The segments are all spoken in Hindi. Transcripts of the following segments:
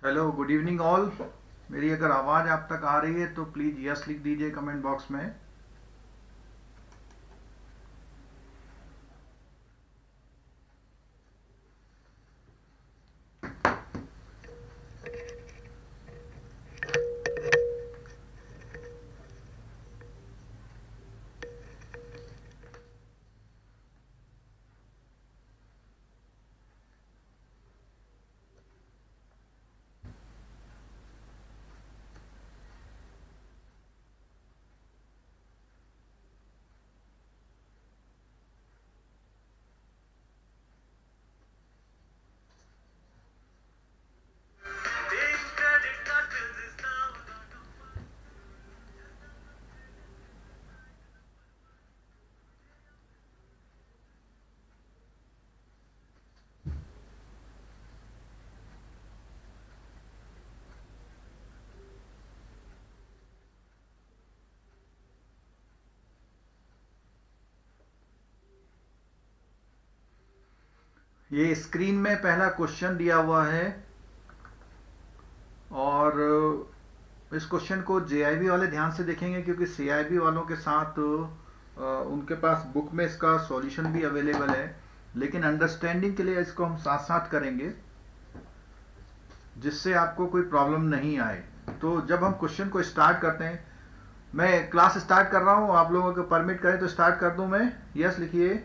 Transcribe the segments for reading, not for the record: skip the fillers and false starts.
Hello, good evening all. मेरी अगर आवाज़ आप तक आ रही है तो प्लीज़ यस लिख दीजिए कमेंट बॉक्स में। ये स्क्रीन में पहला क्वेश्चन दिया हुआ है और इस क्वेश्चन को जेआईबी वाले ध्यान से देखेंगे क्योंकि सीआईबी वालों के साथ उनके पास बुक में इसका सॉल्यूशन भी अवेलेबल है, लेकिन अंडरस्टैंडिंग के लिए इसको हम साथ साथ करेंगे जिससे आपको कोई प्रॉब्लम नहीं आए। तो जब हम क्वेश्चन को स्टार्ट करते हैं, मैं क्लास स्टार्ट कर रहा हूँ, आप लोगों को परमिट करें तो स्टार्ट कर दूं मैं। यस लिखिए।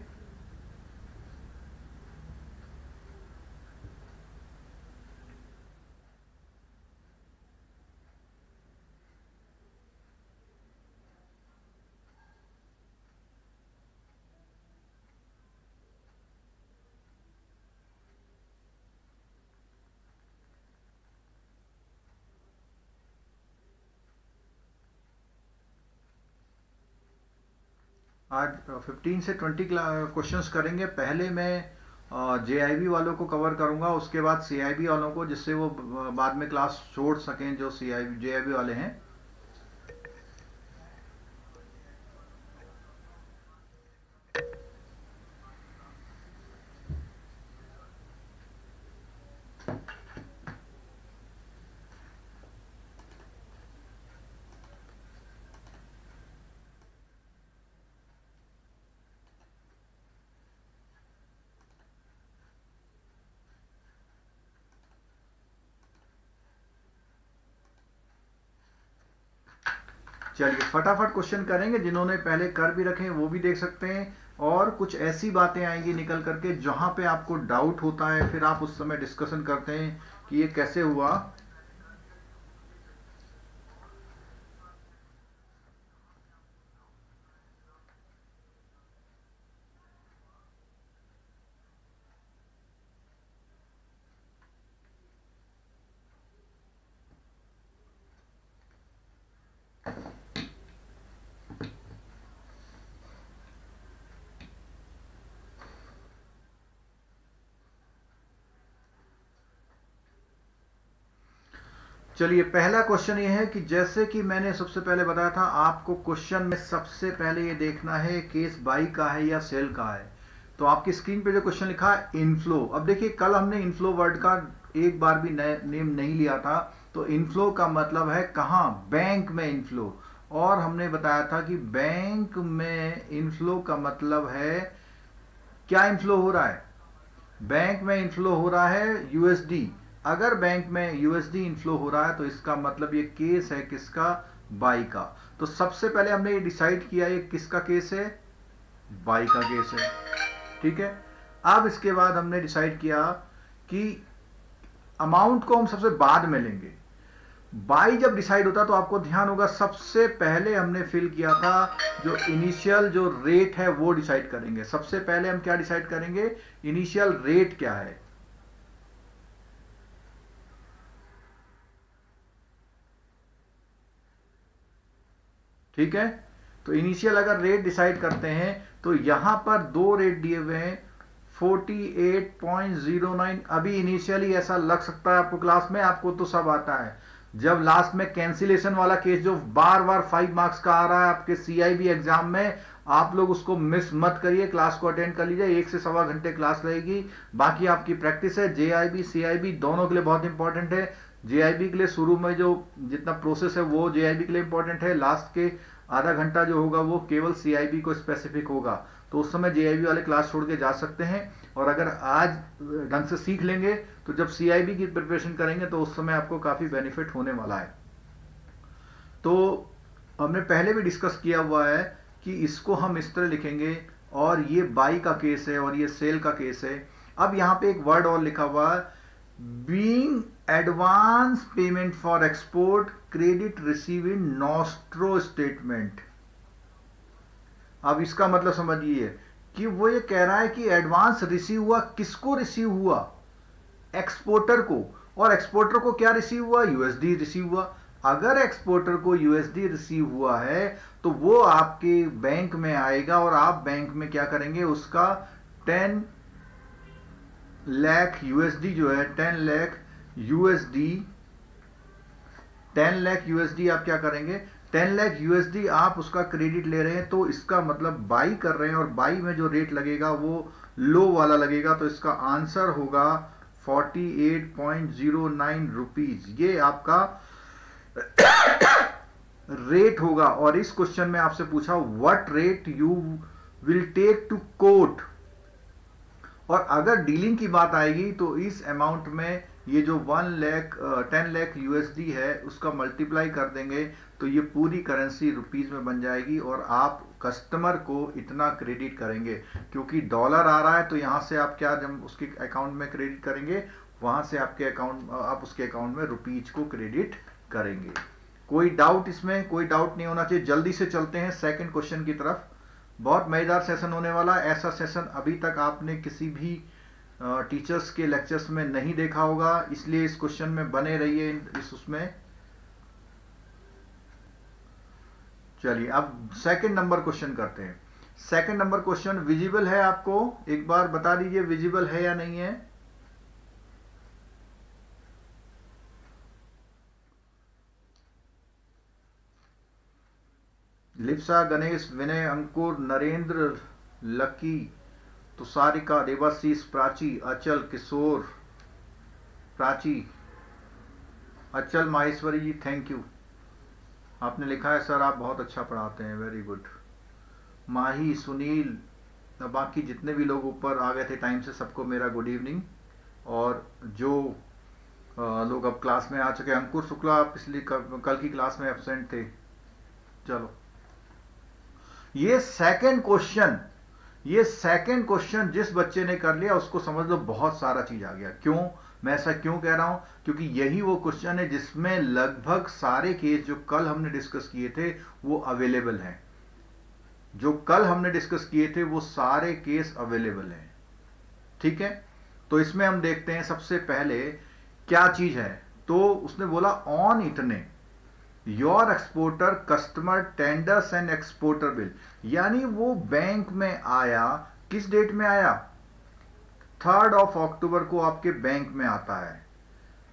आज 15 से 20 क्वेश्चंस करेंगे। पहले मैं जेआईबी वालों को कवर करूंगा, उसके बाद सीआईबी वालों को, जिससे वो बाद में क्लास छोड़ सकें जो सीआईबी जेआईबी वाले हैं। चलिए फटाफट क्वेश्चन करेंगे। जिन्होंने पहले कर भी रखे हैं वो भी देख सकते हैं, और कुछ ऐसी बातें आएंगी निकल करके जहां पे आपको डाउट होता है, फिर आप उस समय डिस्कशन करते हैं कि ये कैसे हुआ। चलिए पहला क्वेश्चन ये है कि जैसे कि मैंने सबसे पहले बताया था, आपको क्वेश्चन में सबसे पहले ये देखना है केस बाई का है या सेल का है। तो आपकी स्क्रीन पे जो क्वेश्चन लिखा है इनफ्लो, अब देखिए कल हमने इनफ्लो वर्ड का एक बार भी नेम नहीं लिया था। तो इनफ्लो का मतलब है कहाँ, बैंक में इनफ्लो। और हमने बताया था कि बैंक में इनफ्लो का मतलब है क्या इनफ्लो हो रहा है, बैंक में इनफ्लो हो रहा है यूएसडी। अगर बैंक में यूएसडी इनफ्लो हो रहा है तो इसका मतलब ये केस है किसका, बाई का। तो सबसे पहले हमने ये डिसाइड किया ये किसका केस है, बाई का केस है। ठीक है, अब इसके बाद हमने डिसाइड किया कि अमाउंट को हम सबसे बाद में लेंगे। बाई जब डिसाइड होता तो आपको ध्यान होगा सबसे पहले हमने फिल किया था जो इनिशियल जो रेट है वो डिसाइड करेंगे। सबसे पहले हम क्या डिसाइड करेंगे, इनिशियल रेट क्या है। ठीक है, तो इनिशियल अगर रेट डिसाइड करते हैं तो यहां पर दो रेट दिए हुए हैं 48.09। अभी इनिशियली ऐसा लग सकता है आपको क्लास में, आपको तो सब आता है। जब लास्ट में कैंसिलेशन वाला केस जो बार बार 5 मार्क्स का आ रहा है आपके सीआईबी एग्जाम में, आप लोग उसको मिस मत करिए, क्लास को अटेंड कर लीजिए। 1 से सवा घंटे क्लास रहेगी, बाकी आपकी प्रैक्टिस है। जेआईबी सीआईबी दोनों के लिए बहुत इंपॉर्टेंट है। जेआईबी के लिए शुरू में जो जितना प्रोसेस है वो जेआईबी के लिए इंपॉर्टेंट है, लास्ट के आधा घंटा जो होगा वो केवल सीआईबी को स्पेसिफिक होगा। तो उस समय जेआईबी वाले क्लास छोड़ के जा सकते हैं, और अगर आज ढंग से सीख लेंगे तो जब सीआईबी की प्रिपरेशन करेंगे तो उस समय आपको काफी बेनिफिट होने वाला है। तो हमने पहले भी डिस्कस किया हुआ है कि इसको हम इस तरह लिखेंगे, और ये बाई का केस है और ये सेल का केस है। अब यहां पे एक वर्ड और लिखा हुआ है, being advance payment for export credit receive in nostro statement. अब इसका मतलब समझिए कि वो ये कह रहा है कि एडवांस रिसीव हुआ, किसको रिसीव हुआ? एक्सपोर्टर को। और एक्सपोर्टर को क्या रिसीव हुआ? यूएसडी रिसीव हुआ। अगर एक्सपोर्टर को यूएसडी रिसीव हुआ है तो वो आपके बैंक में आएगा, और आप बैंक में क्या करेंगे, उसका 10 लाख यूएसडी जो है, 10 लाख यूएसडी आप क्या करेंगे, 10 लाख यूएसडी आप उसका क्रेडिट ले रहे हैं, तो इसका मतलब बाई कर रहे हैं, और बाई में जो रेट लगेगा वो लो वाला लगेगा। तो इसका आंसर होगा 48.09 रुपीज, ये आपका रेट होगा। और इस क्वेश्चन में आपसे पूछा what rate you will take to quote, और अगर डीलिंग की बात आएगी तो इस अमाउंट में ये जो 10 लाख यूएसडी है उसका मल्टीप्लाई कर देंगे तो ये पूरी करेंसी रुपीज में बन जाएगी, और आप कस्टमर को इतना क्रेडिट करेंगे। क्योंकि डॉलर आ रहा है तो यहां से आप क्या, जब उसके अकाउंट में क्रेडिट करेंगे, वहां से आपके अकाउंट, आप उसके अकाउंट में रुपीज को क्रेडिट करेंगे। कोई डाउट इसमें? कोई डाउट नहीं होना चाहिए। जल्दी से चलते हैं सेकंड क्वेश्चन की तरफ। बहुत मजेदार सेशन होने वाला है। ऐसा सेशन अभी तक आपने किसी भी टीचर्स के लेक्चर्स में नहीं देखा होगा, इसलिए इस क्वेश्चन में बने रहिए। इस उसमें चलिए अब सेकंड नंबर क्वेश्चन करते हैं। सेकंड नंबर क्वेश्चन विजिबल है आपको? एक बार बता दीजिए विजिबल है या नहीं है। लिप्सा, गणेश, विनय, अंकुर, नरेंद्र, लकी, तुषारिका, देवाशीष, प्राची, अचल, किशोर, प्राची, अचल माहेश्वरी जी, थैंक यू। आपने लिखा है सर आप बहुत अच्छा पढ़ाते हैं, वेरी गुड। माही, सुनील, बाकी जितने भी लोग ऊपर आ गए थे टाइम से, सबको मेरा गुड इवनिंग। और जो लोग अब क्लास में आ चुके, अंकुर शुक्ला आप पिछली कल की क्लास में एब्सेंट थे। चलो ये सेकंड क्वेश्चन जिस बच्चे ने कर लिया उसको समझ लो बहुत सारा चीज आ गया। क्यों मैं ऐसा क्यों कह रहा हूं? क्योंकि यही वो क्वेश्चन है जिसमें लगभग सारे केस जो कल हमने डिस्कस किए थे वो अवेलेबल हैं। जो कल हमने डिस्कस किए थे वो सारे केस अवेलेबल हैं, ठीक है। तो इसमें हम देखते हैं सबसे पहले क्या चीज है। तो उसने बोला ऑन इतने your exporter customer tenders and exporter bill, यानी वो बैंक में आया, किस डेट में आया? 3 अक्टूबर को आपके बैंक में आता है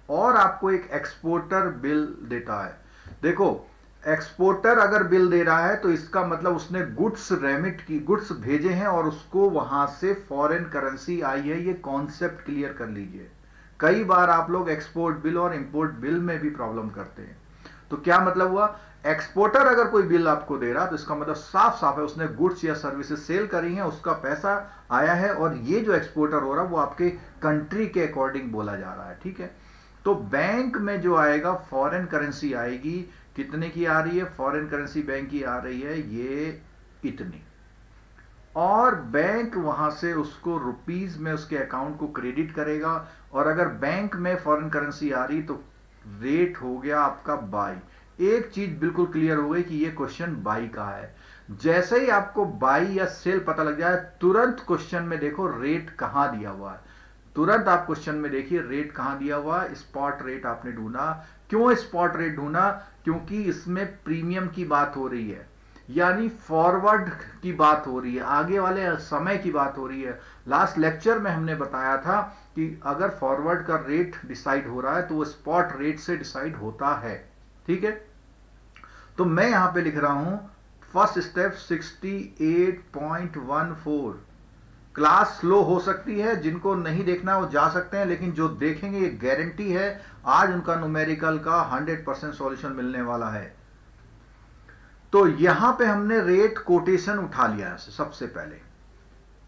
और आपको एक एक्सपोर्टर बिल देता है। देखो एक्सपोर्टर अगर बिल दे रहा है तो इसका मतलब उसने गुड्स भेजे हैं और उसको वहां से फॉरेन करेंसी आई है। ये कॉन्सेप्ट क्लियर कर लीजिए। कई बार आप लोग एक्सपोर्ट बिल और इंपोर्ट बिल में भी प्रॉब्लम करते हैं। तो क्या मतलब हुआ? एक्सपोर्टर अगर कोई बिल आपको दे रहा तो इसका मतलब साफ साफ है उसने गुड्स या सर्विसेज सेल करी हैं, उसका पैसा आया है, और ये जो एक्सपोर्टर हो रहा है वो आपके कंट्री के अकॉर्डिंग बोला जा रहा है, ठीक है। तो बैंक में जो आएगा फॉरेन करेंसी आएगी, कितने की आ रही है फॉरेन करेंसी? बैंक की आ रही है ये इतनी, और बैंक वहां से उसको रुपीज में उसके अकाउंट को क्रेडिट करेगा। और अगर बैंक में फॉरेन करेंसी आ रही तो रेट हो गया आपका बाई। एक चीज बिल्कुल क्लियर हो गई कि ये क्वेश्चन बाई का है। जैसे ही आपको बाई या सेल पता लग जाए तुरंत क्वेश्चन में देखो रेट कहां दिया हुआ है। तुरंत आप क्वेश्चन में देखिए रेट कहां दिया हुआ है। स्पॉट रेट आपने ढूंढा। क्यों स्पॉट रेट ढूंढा? क्योंकि इसमें प्रीमियम की बात हो रही है, यानी फॉरवर्ड की बात हो रही है, आगे वाले समय की बात हो रही है। लास्ट लेक्चर में हमने बताया था कि अगर फॉरवर्ड का रेट डिसाइड हो रहा है तो वो स्पॉट रेट से डिसाइड होता है, ठीक है। तो मैं यहां पे लिख रहा हूं फर्स्ट स्टेप 68.14 क्लास स्लो हो सकती है, जिनको नहीं देखना वो जा सकते हैं, लेकिन जो देखेंगे ये गारंटी है आज उनका न्यूमेरिकल का 100% सॉल्यूशन मिलने वाला है। तो यहां पे हमने रेट कोटेशन उठा लिया है सबसे पहले।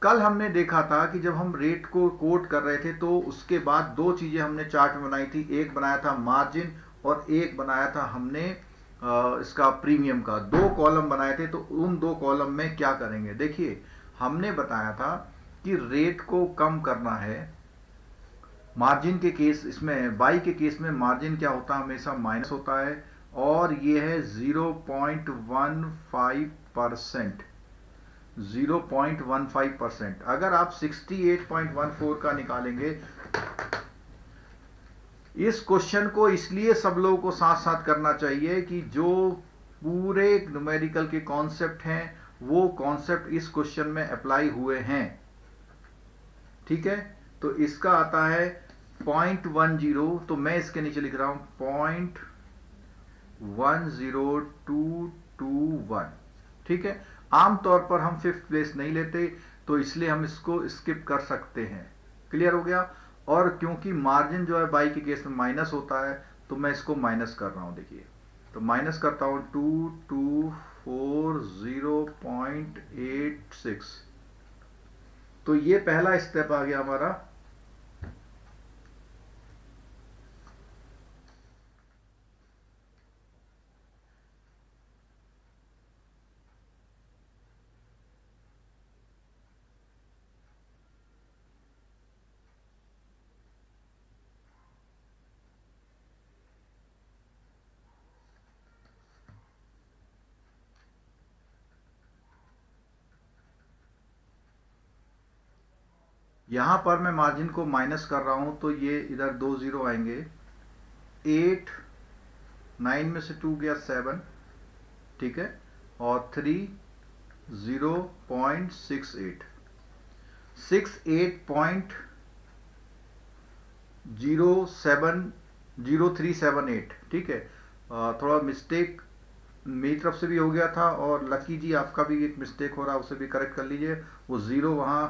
कल हमने देखा था कि जब हम रेट को कोट कर रहे थे तो उसके बाद दो चीजें हमने चार्ट में बनाई थी, एक बनाया था मार्जिन और एक बनाया था हमने इसका प्रीमियम का। दो कॉलम बनाए थे, तो उन दो कॉलम में क्या करेंगे, देखिए हमने बताया था कि रेट को कम करना है। मार्जिन के केस, इसमें बाई के केस में मार्जिन क्या होता है, हमेशा माइनस होता है, और ये है 0.15%। 0.15%। अगर आप 68.14 का निकालेंगे, इस क्वेश्चन को इसलिए सब लोगों को साथ साथ करना चाहिए कि जो पूरे न्यूमेरिकल के कॉन्सेप्ट हैं वो कॉन्सेप्ट इस क्वेश्चन में अप्लाई हुए हैं। ठीक है, तो इसका आता है 0.10, तो मैं इसके नीचे लिख रहा हूं 0.10221। ठीक है, आमतौर पर हम 5th प्लेस नहीं लेते, तो इसलिए हम इसको स्किप कर सकते हैं। क्लियर हो गया। और क्योंकि मार्जिन जो है बाई के केस में माइनस होता है, तो मैं इसको माइनस कर रहा हूं। देखिए, तो माइनस करता हूं 2240.86। तो ये पहला स्टेप आ गया हमारा। यहां पर मैं मार्जिन को माइनस कर रहा हूं, तो ये इधर 2 जीरो आएंगे। 8, 9 में से 2 गया 7। ठीक है, और 3 0.68 68.0378। ठीक है, थोड़ा मिस्टेक मेरी तरफ से भी हो गया था, और लकी जी आपका भी एक मिस्टेक हो रहा है, उसे भी करेक्ट कर लीजिए। वो जीरो वहां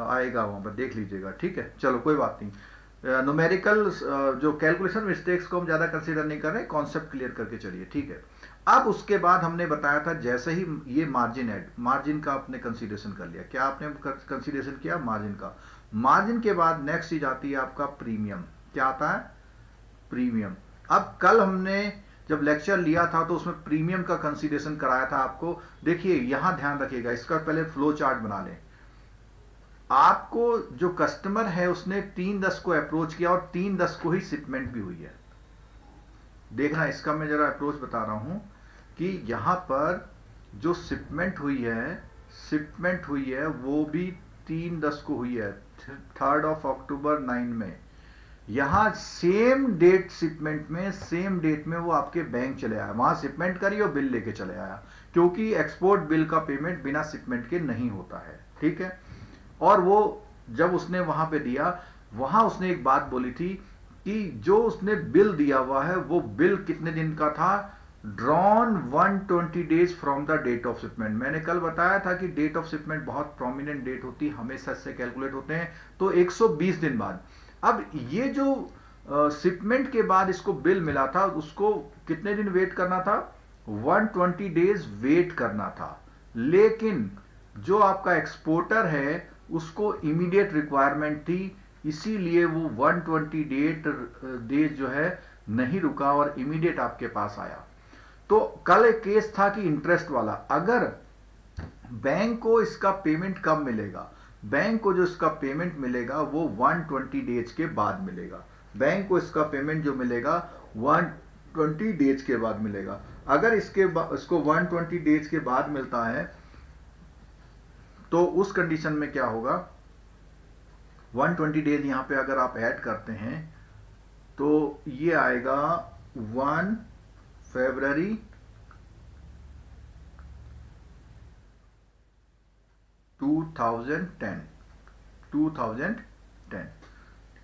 आएगा, वहां पर देख लीजिएगा। ठीक है, चलो कोई बात नहीं। न्यूमेरिकल जो कैलकुलेशन मिस्टेक्स को हम ज्यादा कंसीडर नहीं कर रहे, कॉन्सेप्ट क्लियर करके चलिए। ठीक है, अब उसके बाद हमने बताया था, जैसे ही ये मार्जिन है, मार्जिन का आपने कंसीडरेशन कर लिया। क्या आपने कंसीडरेशन किया? मार्जिन का। मार्जिन के बाद नेक्स्ट चीज आती है आपका प्रीमियम। क्या आता है? प्रीमियम। अब कल हमने जब लेक्चर लिया था तो उसमें प्रीमियम का कंसीडरेशन कराया था आपको। देखिए यहां ध्यान रखिएगा, इसका पहले फ्लो चार्ट बना लें। आपको जो कस्टमर है उसने 3/10 को अप्रोच किया और 3/10 को ही शिपमेंट भी हुई है। देखना, इसका मैं जरा अप्रोच बता रहा हूं कि यहां पर जो शिपमेंट हुई है वो भी 3/10 को हुई है, 3 अक्टूबर 9 में। यहां सेम डेट शिपमेंट में, सेम डेट में वो आपके बैंक चले आया, वहां शिपमेंट करी और बिल लेके चले आया, क्योंकि एक्सपोर्ट बिल का पेमेंट बिना शिपमेंट के नहीं होता है। ठीक है, और वो जब उसने वहां पे दिया, वहां उसने एक बात बोली थी कि जो उसने बिल दिया हुआ है वो बिल कितने दिन का था? Drawn 120 days from the date of shipment. मैंने कल बताया था कि डेट ऑफ शिपमेंट बहुत प्रोमिनेंट डेट होती है, हमेशा से कैलकुलेट होते हैं, तो 120 दिन बाद। अब ये जो शिपमेंट के बाद इसको बिल मिला था, उसको कितने दिन वेट करना था? 120 डेज वेट करना था। लेकिन जो आपका एक्सपोर्टर है उसको इमीडिएट रिक्वायरमेंट थी, इसीलिए वो 120 डेज जो है नहीं रुका और इमीडिएट आपके पास आया। तो कल एक केस था कि इंटरेस्ट वाला, अगर बैंक को इसका पेमेंट कब मिलेगा? बैंक को जो इसका पेमेंट मिलेगा वो 120 डेज के बाद मिलेगा। बैंक को इसका पेमेंट जो मिलेगा 120 डेज के बाद मिलेगा। अगर इसको 120 डेज के बाद मिलता है तो उस कंडीशन में क्या होगा? 120 डेज यहां पे अगर आप ऐड करते हैं तो ये आएगा 1 फरवरी 2010।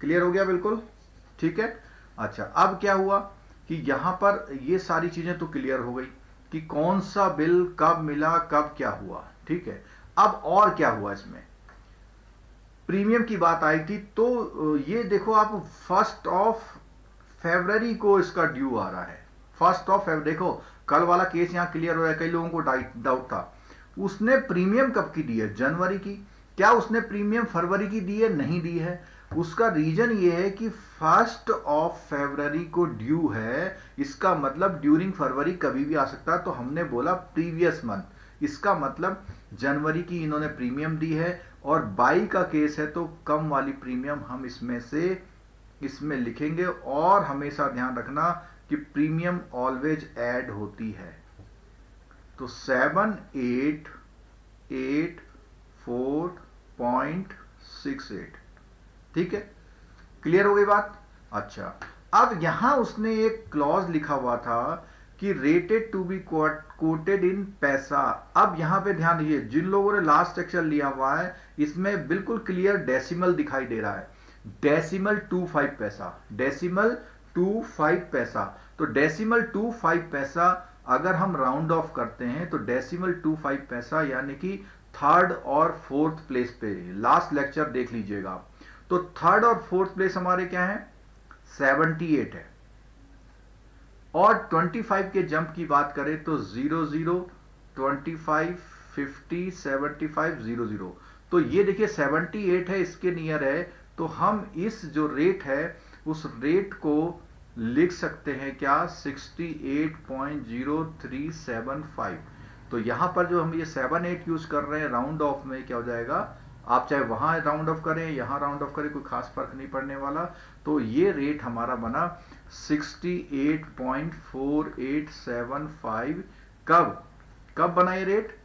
क्लियर हो गया बिल्कुल? ठीक है। अच्छा, अब क्या हुआ कि यहां पर ये सारी चीजें तो क्लियर हो गई कि कौन सा बिल कब मिला, कब क्या हुआ। ठीक है, अब और क्या हुआ इसमें? प्रीमियम की बात आई थी, तो ये देखो आप 1 फरवरी को इसका ड्यू आ रहा है। 1 फरवरी, देखो कल वाला केस यहां क्लियर हो रहा है। कई लोगों को डाउट था, उसने प्रीमियम कब की दी है? जनवरी की। क्या उसने प्रीमियम फरवरी की दी है? नहीं दी है। उसका रीजन ये है कि 1 फरवरी को ड्यू है, इसका मतलब ड्यूरिंग फरवरी कभी भी आ सकता है। तो हमने बोला प्रीवियस मंथ, इसका मतलब जनवरी की इन्होंने प्रीमियम दी है। और बाई का केस है तो कम वाली प्रीमियम हम इसमें लिखेंगे। और हमेशा ध्यान रखना कि प्रीमियम ऑलवेज ऐड होती है। तो 788.4.68, ठीक है, क्लियर हो गई बात। अच्छा, अब यहां उसने एक क्लॉज लिखा हुआ था कि rated to be quoted in पैसा। अब यहां पे ध्यान दीजिए, जिन लोगों ने लास्ट सेक्शन लिया हुआ है इसमें बिल्कुल क्लियर डेसिमल दिखाई दे रहा है। डेसिमल 25 पैसा, डेसिमल 25 पैसा। तो डेसिमल 25 पैसा अगर हम राउंड ऑफ करते हैं तो डेसिमल 25 पैसा यानी कि थर्ड और फोर्थ प्लेस पे, लास्ट लेक्चर देख लीजिएगा। तो थर्ड और फोर्थ प्लेस हमारे क्या है? 78 है। और 25 के जंप की बात करें तो 00, 25, 50, 75, 00। तो ये देखिए 78 है, इसके नियर है। तो हम इस जो रेट है उस रेट को लिख सकते हैं क्या? 68.0375। तो यहां पर जो हम ये 78 यूज कर रहे हैं राउंड ऑफ में, क्या हो जाएगा? आप चाहे वहां राउंड ऑफ करें यहां राउंड ऑफ करें, कोई खास फर्क नहीं पड़ने वाला। तो ये रेट हमारा बना 68.4875। कब बना ये rate?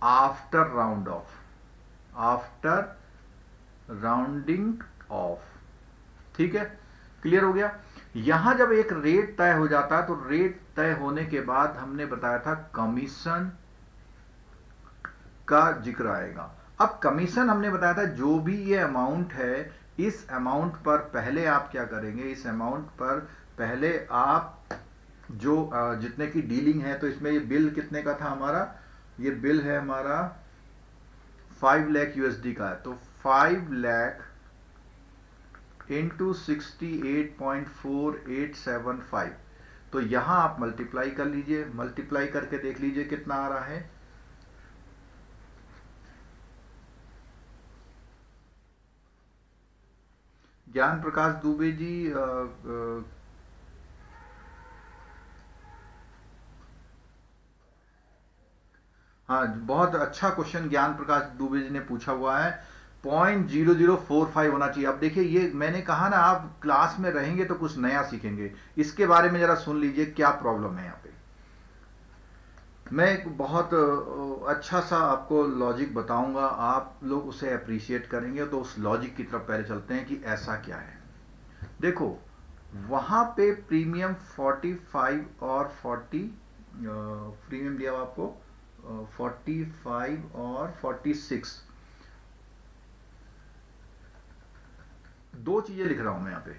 After round of, after rounding off, ठीक है, क्लियर हो गया। यहां जब एक रेट तय हो जाता है तो रेट तय होने के बाद हमने बताया था कमीशन का जिक्र आएगा। अब कमीशन हमने बताया था जो भी ये अमाउंट है, इस अमाउंट पर पहले आप क्या करेंगे? इस अमाउंट पर पहले आप जो जितने की डीलिंग है, तो इसमें ये बिल कितने का था हमारा? ये बिल है हमारा 5 लाख यूएसडी का है। तो 5 लाख इंटू 68.4875। तो यहां आप मल्टीप्लाई कर लीजिए, मल्टीप्लाई करके देख लीजिए कितना आ रहा है। ज्ञान प्रकाश दुबे जी, हाँ, बहुत अच्छा क्वेश्चन ज्ञान प्रकाश दुबे जी ने पूछा हुआ है। 0.0045 होना चाहिए। अब देखिए, ये मैंने कहा ना, आप क्लास में रहेंगे तो कुछ नया सीखेंगे। इसके बारे में जरा सुन लीजिए क्या प्रॉब्लम है यहाँ पे। मैं एक बहुत अच्छा सा आपको लॉजिक बताऊंगा, आप लोग उसे अप्रिशिएट करेंगे। तो उस लॉजिक की तरफ पहले चलते हैं कि ऐसा क्या है। देखो, वहां पे प्रीमियम 45 और 40 प्रीमियम दिया हुआ आपको 45 और 46, दो चीजें लिख रहा हूं मैं यहाँ पे।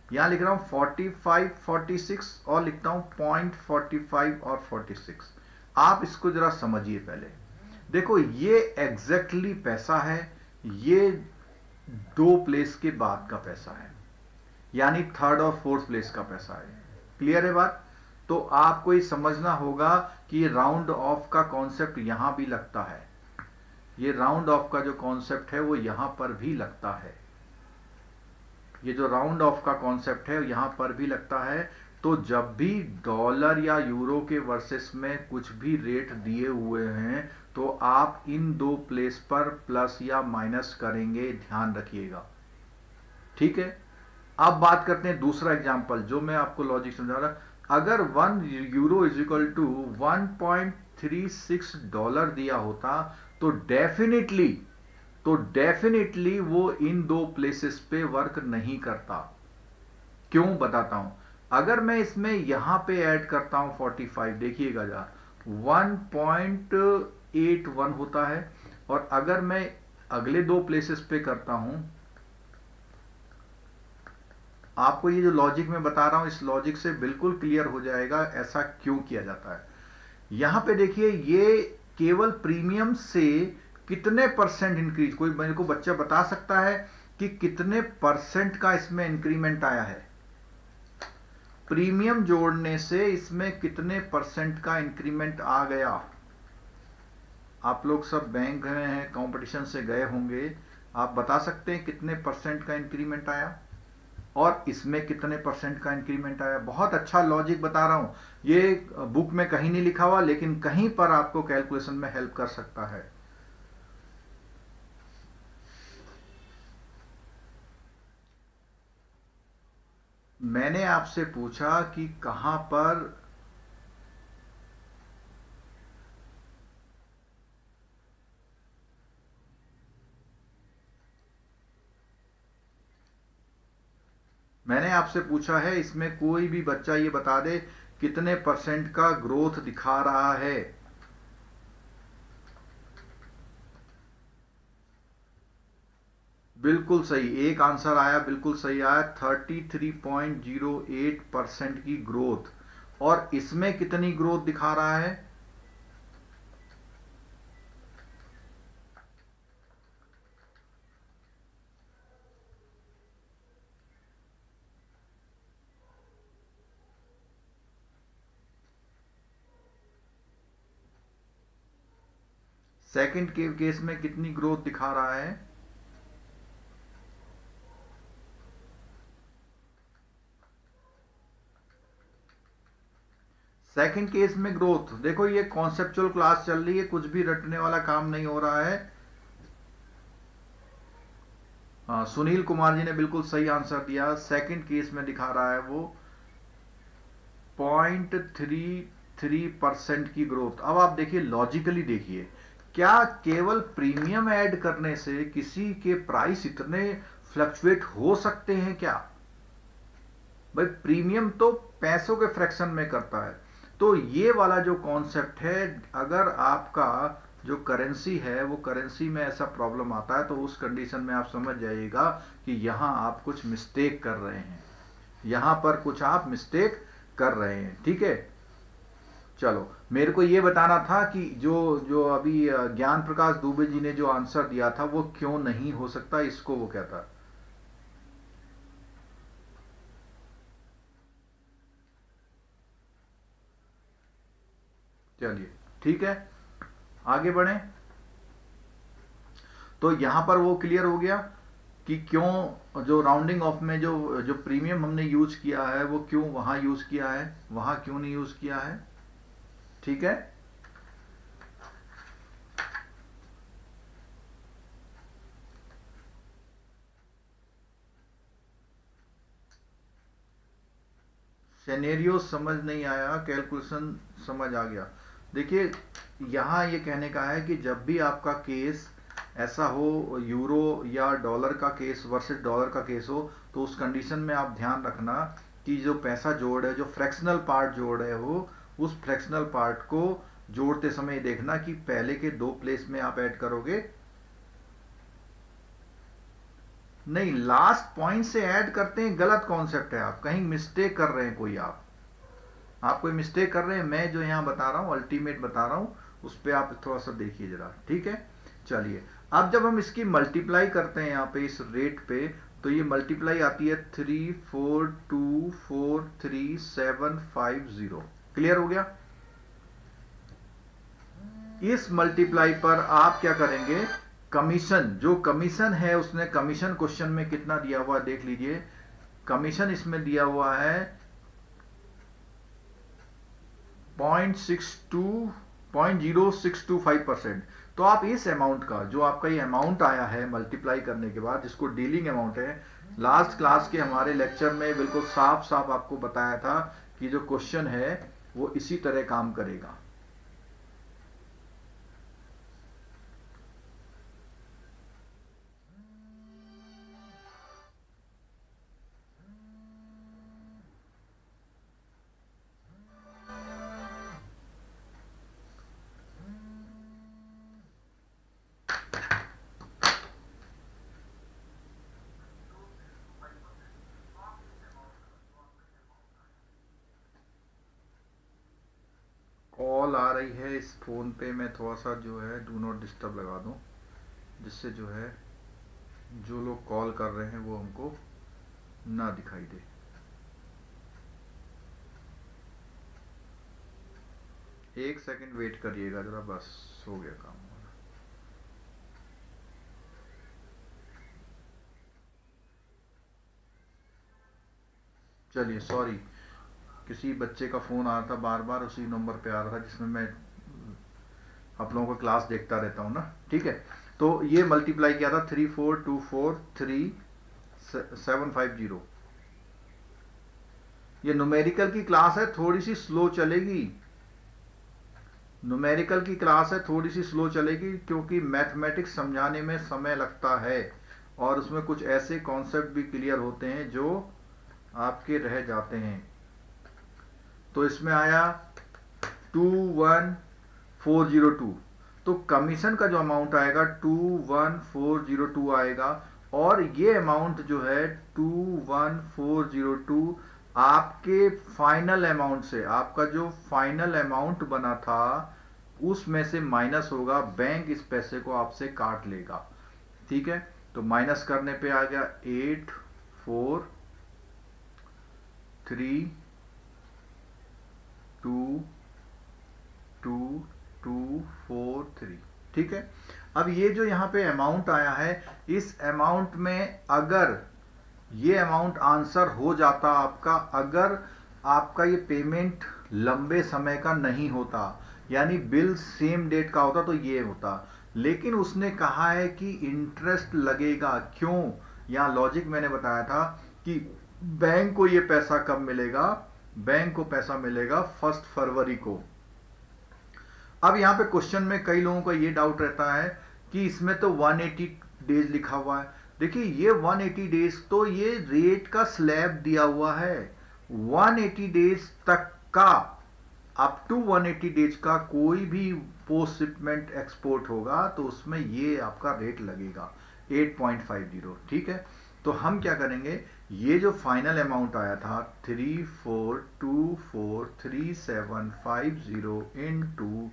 यहां लिख रहा हूं 45, 46 और लिखता हूं 0.45 और 46। आप इसको जरा समझिए पहले। देखो, ये एग्जैक्टली पैसा है, ये 2 प्लेस के बाद का पैसा है, यानी थर्ड और फोर्थ प्लेस का पैसा है। क्लियर है बात? तो आपको ये समझना होगा कि राउंड ऑफ का कॉन्सेप्ट यहां भी लगता है। ये राउंड ऑफ का जो कॉन्सेप्ट है वो यहां पर भी लगता है। ये जो राउंड ऑफ का कॉन्सेप्ट है यहां पर भी लगता है। तो जब भी डॉलर या यूरो के वर्सेस में कुछ भी रेट दिए हुए हैं तो आप इन 2 प्लेस पर प्लस या माइनस करेंगे, ध्यान रखिएगा, ठीक है। अब बात करते हैं दूसरा एग्जांपल, जो मैं आपको लॉजिक समझा रहा। अगर 1 euro is equal to 1.36 dollar दिया होता तो डेफिनेटली वो इन 2 प्लेसेस पे वर्क नहीं करता। क्यों, बताता हूं। अगर मैं इसमें यहां पे ऐड करता हूं 45, देखिएगा जरा 1.81 होता है। और अगर मैं अगले 2 प्लेसेस पे करता हूं, आपको ये जो लॉजिक मैं बता रहा हूं, इस लॉजिक से बिल्कुल क्लियर हो जाएगा ऐसा क्यों किया जाता है। यहां पे देखिए, ये केवल प्रीमियम से कितने परसेंट इंक्रीज, कोई मेरे को बच्चा बता सकता है कि कितने परसेंट का इसमें इंक्रीमेंट आया है? प्रीमियम जोड़ने से इसमें कितने परसेंट का इंक्रीमेंट आ गया? आप लोग सब बैंक गए हैं, कंपटीशन से गए होंगे, आप बता सकते हैं कितने परसेंट का इंक्रीमेंट आया और इसमें कितने परसेंट का इंक्रीमेंट आया? बहुत अच्छा लॉजिक बता रहा हूं, ये बुक में कहीं नहीं लिखा हुआ, लेकिन कहीं पर आपको कैलकुलेशन में हेल्प कर सकता है। मैंने आपसे पूछा कि कहां पर मैंने आपसे पूछा है इसमें कोई भी बच्चा ये बता दे कितने परसेंट का ग्रोथ दिखा रहा है। बिल्कुल सही, एक आंसर आया, बिल्कुल सही आया, 33.08% की ग्रोथ। और इसमें कितनी ग्रोथ दिखा रहा है? सेकंड के केस में कितनी ग्रोथ दिखा रहा है? सेकंड केस में ग्रोथ, देखो ये कॉन्सेप्चुअल क्लास चल रही है, कुछ भी रटने वाला काम नहीं हो रहा है। हाँ, सुनील कुमार जी ने बिल्कुल सही आंसर दिया, सेकंड केस में दिखा रहा है वो 0.33% की ग्रोथ। अब आप देखिए, लॉजिकली देखिए, क्या केवल प्रीमियम ऐड करने से किसी के प्राइस इतने फ्लक्चुएट हो सकते हैं क्या? भाई प्रीमियम तो पैसों के फ्रैक्शन में करता है। तो ये वाला जो कॉन्सेप्ट है, अगर आपका जो करेंसी है वो करेंसी में ऐसा प्रॉब्लम आता है तो उस कंडीशन में आप समझ जाइएगा कि यहां आप कुछ मिस्टेक कर रहे हैं, यहां पर कुछ आप मिस्टेक कर रहे हैं। ठीक है, चलो, मेरे को ये बताना था कि जो जो अभी ज्ञान प्रकाश दुबे जी ने जो आंसर दिया था वो क्यों नहीं हो सकता, इसको वो क्या था? चलिए ठीक है, आगे बढ़े। तो यहां पर वो क्लियर हो गया कि क्यों जो राउंडिंग ऑफ में जो जो प्रीमियम हमने यूज किया है वो क्यों वहां यूज किया है, वहां क्यों नहीं यूज किया है। ठीक है, सिनेरियो समझ नहीं आया, कैलकुलेशन समझ आ गया। देखिए, यहां ये कहने का है कि जब भी आपका केस ऐसा हो, यूरो या डॉलर का केस वर्सेस डॉलर का केस हो, तो उस कंडीशन में आप ध्यान रखना कि जो पैसा जोड़ है, जो फ्रैक्शनल पार्ट जोड़ रहे हो, उस फ्रैक्शनल पार्ट को जोड़ते समय देखना कि पहले के दो प्लेस में आप ऐड करोगे, नहीं, लास्ट पॉइंट से ऐड करते हैं, गलत कॉन्सेप्ट है, आप कहीं मिस्टेक कर रहे हैं, कोई आप कोई मिस्टेक कर रहे हैं। मैं जो यहां बता रहा हूं, अल्टीमेट बता रहा हूं, उस पर आप थोड़ा सा देखिए जरा। ठीक है, चलिए, अब जब हम इसकी मल्टीप्लाई करते हैं यहां पे इस रेट पे, तो ये मल्टीप्लाई आती है 34243750। क्लियर हो गया? इस मल्टीप्लाई पर आप क्या करेंगे, कमीशन, जो कमीशन है उसने कमीशन क्वेश्चन में कितना दिया हुआ देख लीजिए, कमीशन इसमें दिया हुआ है 0.0625%। तो आप इस अमाउंट का, जो आपका ये अमाउंट आया है मल्टीप्लाई करने के बाद, जिसको डीलिंग अमाउंट है, लास्ट क्लास के हमारे लेक्चर में बिल्कुल साफ साफ आपको बताया था कि जो क्वेश्चन है वो इसी तरह काम करेगा। कॉल आ रही है इस फोन पे, मैं थोड़ा सा जो है डू नॉट डिस्टर्ब लगा दूं। जिससे जो है जो लोग कॉल कर रहे हैं वो हमको ना दिखाई दे। एक सेकंड वेट करिएगा जरा, बस हो गया काम। चलिए सॉरी, किसी बच्चे का फ़ोन आ रहा था बार बार, उसी नंबर पे आ रहा था जिसमें मैं आप लोगों को क्लास देखता रहता हूँ ना। ठीक है, तो ये मल्टीप्लाई किया था 34243750। ये न्यूमेरिकल की क्लास है, थोड़ी सी स्लो चलेगी। न्यूमेरिकल की क्लास है, थोड़ी सी स्लो चलेगी क्योंकि मैथमेटिक्स समझाने में समय लगता है और उसमें कुछ ऐसे कॉन्सेप्ट भी क्लियर होते हैं जो आपके रह जाते हैं। तो इसमें आया 21402, तो कमीशन का जो अमाउंट आएगा 21402 आएगा, और ये अमाउंट जो है 21402 आपके फाइनल अमाउंट से, आपका जो फाइनल अमाउंट बना था उसमें से माइनस होगा। बैंक इस पैसे को आपसे काट लेगा। ठीक है, तो माइनस करने पे आ गया 843222243। ठीक है, अब ये जो यहाँ पे अमाउंट आया है, इस अमाउंट में अगर ये अमाउंट आंसर हो जाता आपका, अगर आपका ये पेमेंट लंबे समय का नहीं होता, यानी बिल सेम डेट का होता, तो ये होता। लेकिन उसने कहा है कि इंटरेस्ट लगेगा। क्यों? यहाँ लॉजिक मैंने बताया था कि बैंक को ये पैसा कब मिलेगा, बैंक को पैसा मिलेगा 1 फरवरी को। अब यहाँ पे क्वेश्चन में कई लोगों का ये डाउट रहता है कि इसमें तो 180 डेज लिखा हुआ है। देखिए ये 180 डेज तो ये रेट का स्लैब दिया हुआ है। 180 डेज तक का, अप टू 180 डेज का कोई भी पोस्ट शिपमेंट एक्सपोर्ट होगा तो उसमें ये आपका रेट लगेगा 8.50। ठीक है, तो हम क्या करेंगे, ये जो फाइनल अमाउंट आया था 34243750 into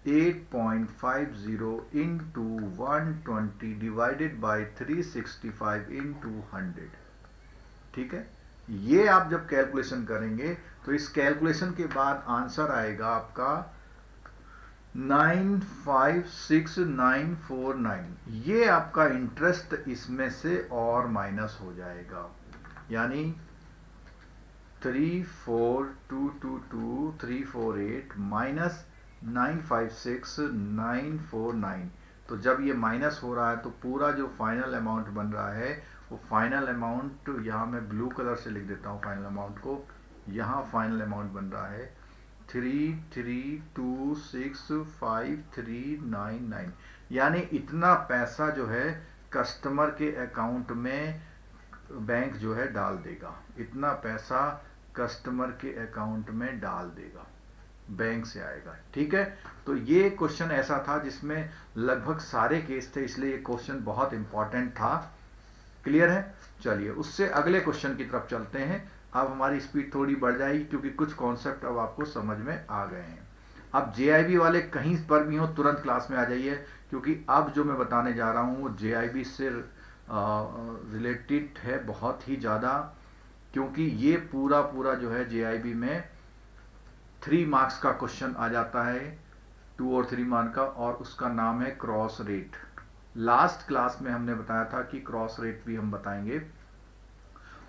8.50 into 120 divided by 365 into 100। ठीक है, ये आप जब कैलकुलेशन करेंगे तो इस कैलकुलेशन के बाद आंसर आएगा आपका 956949। ये आपका इंटरेस्ट इसमें से और माइनस हो जाएगा, यानी 34222 माइनस 956949। तो जब ये माइनस हो रहा है तो पूरा जो फाइनल अमाउंट बन रहा है, वो फाइनल अमाउंट, यहाँ मैं ब्लू कलर से लिख देता हूँ फाइनल अमाउंट को, यहाँ फाइनल अमाउंट बन रहा है 33265399। यानी इतना पैसा जो है कस्टमर के अकाउंट में बैंक जो है डाल देगा, इतना पैसा कस्टमर के अकाउंट में डाल देगा, बैंक से आएगा। ठीक है, तो ये क्वेश्चन ऐसा था जिसमें लगभग सारे केस थे, इसलिए ये क्वेश्चन बहुत इंपॉर्टेंट था। क्लियर है? चलिए उससे अगले क्वेश्चन की तरफ चलते हैं। अब हमारी स्पीड थोड़ी बढ़ जाएगी क्योंकि कुछ कॉन्सेप्ट अब आपको समझ में आ गए हैं। अब जेआईबी वाले कहीं पर भी हो तुरंत क्लास में आ जाइए, क्योंकि अब जो मैं बताने जा रहा हूँ वो जेआईबी से रिलेटेड है बहुत ही ज़्यादा, क्योंकि ये पूरा जो है जेआईबी में 3 मार्क्स का क्वेश्चन आ जाता है, 2 और 3 मार्क का, और उसका नाम है क्रॉस रेट। लास्ट क्लास में हमने बताया था कि क्रॉस रेट भी हम बताएंगे,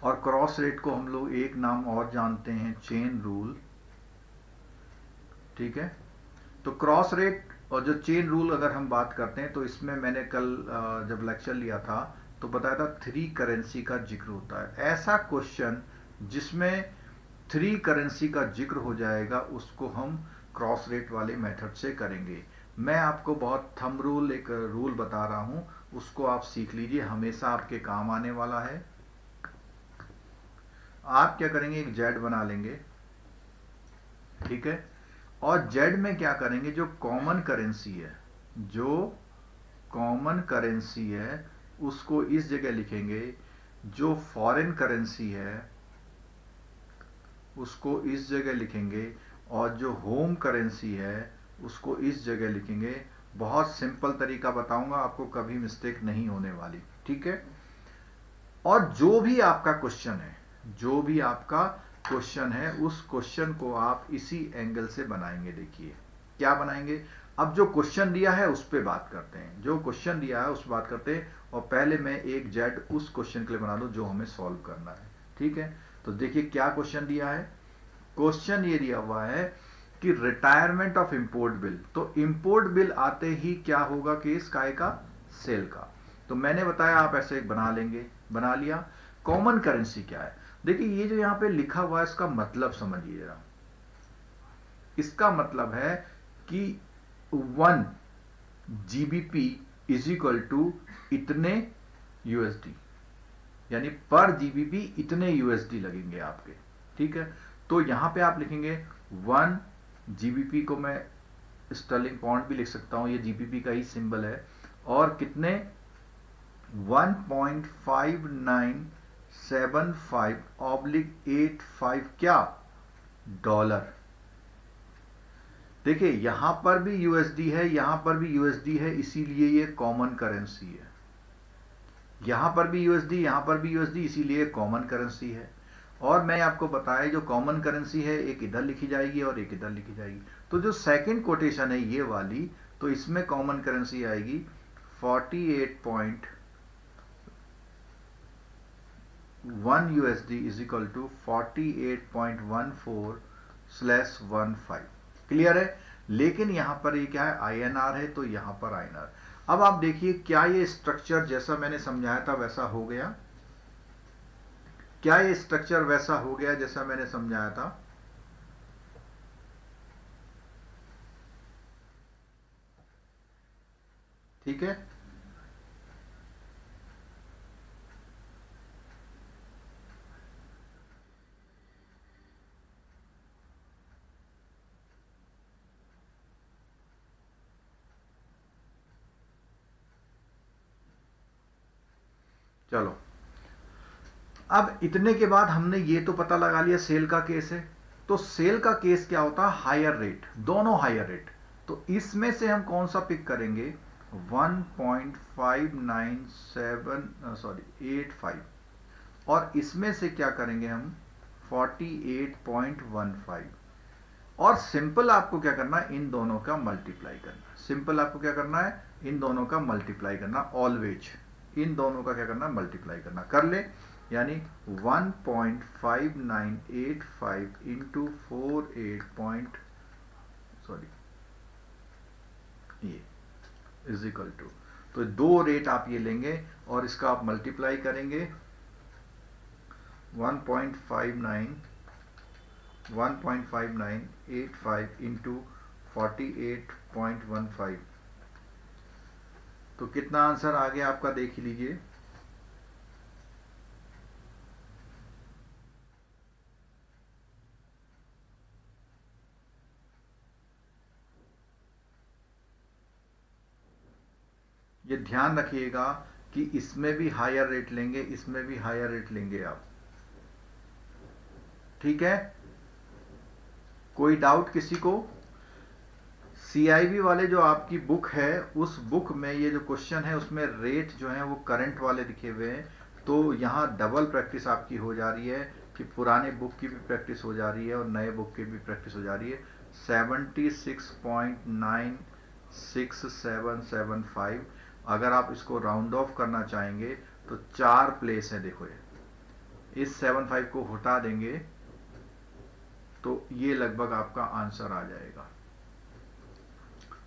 और क्रॉस रेट को हम लोग एक नाम और जानते हैं, चेन रूल। ठीक है, तो क्रॉस रेट और जो चेन रूल अगर हम बात करते हैं तो इसमें मैंने कल जब लेक्चर लिया था तो बताया था 3 करेंसी का जिक्र होता है। ऐसा क्वेश्चन जिसमें 3 करेंसी का जिक्र हो जाएगा उसको हम क्रॉस रेट वाले मेथड से करेंगे। मैं आपको बहुत थंब रूल, एक रूल बता रहा हूं, उसको आप सीख लीजिए, हमेशा आपके काम आने वाला है। आप क्या करेंगे, एक जेड बना लेंगे। ठीक है, और जेड में क्या करेंगे, जो कॉमन करेंसी है, जो कॉमन करेंसी है उसको इस जगह लिखेंगे, जो फॉरेन करेंसी है उसको इस जगह लिखेंगे, और जो होम करेंसी है उसको इस जगह लिखेंगे, बहुत सिंपल तरीका बताऊंगा, आपको कभी मिस्टेक नहीं होने वाली, ठीक है। और जो भी आपका क्वेश्चन है, जो भी आपका क्वेश्चन है, उस क्वेश्चन को आप इसी एंगल से बनाएंगे। देखिए क्या बनाएंगे, अब जो क्वेश्चन दिया है उस पर बात करते हैं, जो क्वेश्चन दिया है उस पर बात करते हैं। और पहले मैं एक जेड उस क्वेश्चन के लिए बना दूं जो हमें सॉल्व करना है, ठीक है। तो देखिए क्या क्वेश्चन दिया है, क्वेश्चन ये दिया हुआ है कि रिटायरमेंट ऑफ इंपोर्ट बिल। तो इंपोर्ट बिल आते ही क्या होगा केस, काय का, सेल का। तो मैंने बताया आप ऐसे एक बना लेंगे, बना लिया। कॉमन करेंसी क्या है, देखिए ये जो यहां पे लिखा हुआ है इसका मतलब समझिए जरा। इसका मतलब है कि 1 GBP इज इक्वल टू इतने USD, यानी पर GBP इतने USD लगेंगे आपके, ठीक है। तो यहां पे आप लिखेंगे 1 GBP को मैं स्टर्लिंग पाउंड भी लिख सकता हूं, ये GBP का ही सिंबल है। और कितने 1.5975/85 क्या, डॉलर। देखिए यहां पर भी USD है, यहां पर भी USD है, इसीलिए ये कॉमन करेंसी है। यहां पर भी USD, यहां पर भी USD, इसीलिए कॉमन करेंसी है। और मैं आपको बताया जो कॉमन करेंसी है एक इधर लिखी जाएगी और एक इधर लिखी जाएगी। तो जो सेकंड कोटेशन है ये वाली, तो इसमें कॉमन करेंसी आएगी 48.1 USD is equal to 48.14/15। Clear है। लेकिन यहां पर ये क्या है, INR है, तो यहां पर INR। अब आप देखिए क्या ये स्ट्रक्चर जैसा मैंने समझाया था वैसा हो गया, क्या ये स्ट्रक्चर वैसा हो गया जैसा मैंने समझाया था। ठीक है, चलो। अब इतने के बाद हमने ये तो पता लगा लिया सेल का केस है। तो सेल का केस क्या होता है, हायर रेट, दोनों हायर रेट। तो इसमें से हम कौन सा पिक करेंगे, 1.597 और इसमें से क्या करेंगे हम 48.15। और सिंपल आपको क्या करना है, इन दोनों का मल्टीप्लाई करना। सिंपल आपको क्या करना है, इन दोनों का मल्टीप्लाई करना, ऑलवेज इन दोनों का क्या करना, मल्टीप्लाई करना। कर ले, यानी 1.5985 इंटू 48 ये इज इक्वल टू, तो दो रेट आप ये लेंगे और इसका आप मल्टीप्लाई करेंगे 1.5985 इंटू 48.15। तो कितना आंसर आ गया आपका, देख ही लीजिए। ये ध्यान रखिएगा कि इसमें भी हायर रेट लेंगे, इसमें भी हायर रेट लेंगे आप, ठीक है। कोई डाउट किसी को। CIB वाले जो आपकी बुक है, उस बुक में ये जो क्वेश्चन है उसमें रेट जो है वो करंट वाले लिखे हुए हैं। तो यहाँ डबल प्रैक्टिस आपकी हो जा रही है कि पुराने बुक की भी प्रैक्टिस हो जा रही है और नए बुक की भी प्रैक्टिस हो जा रही है। 76.96775, अगर आप इसको राउंड ऑफ करना चाहेंगे तो 4 प्लेस है। देखो ये, इस 75 को हटा देंगे तो ये लगभग आपका आंसर आ जाएगा।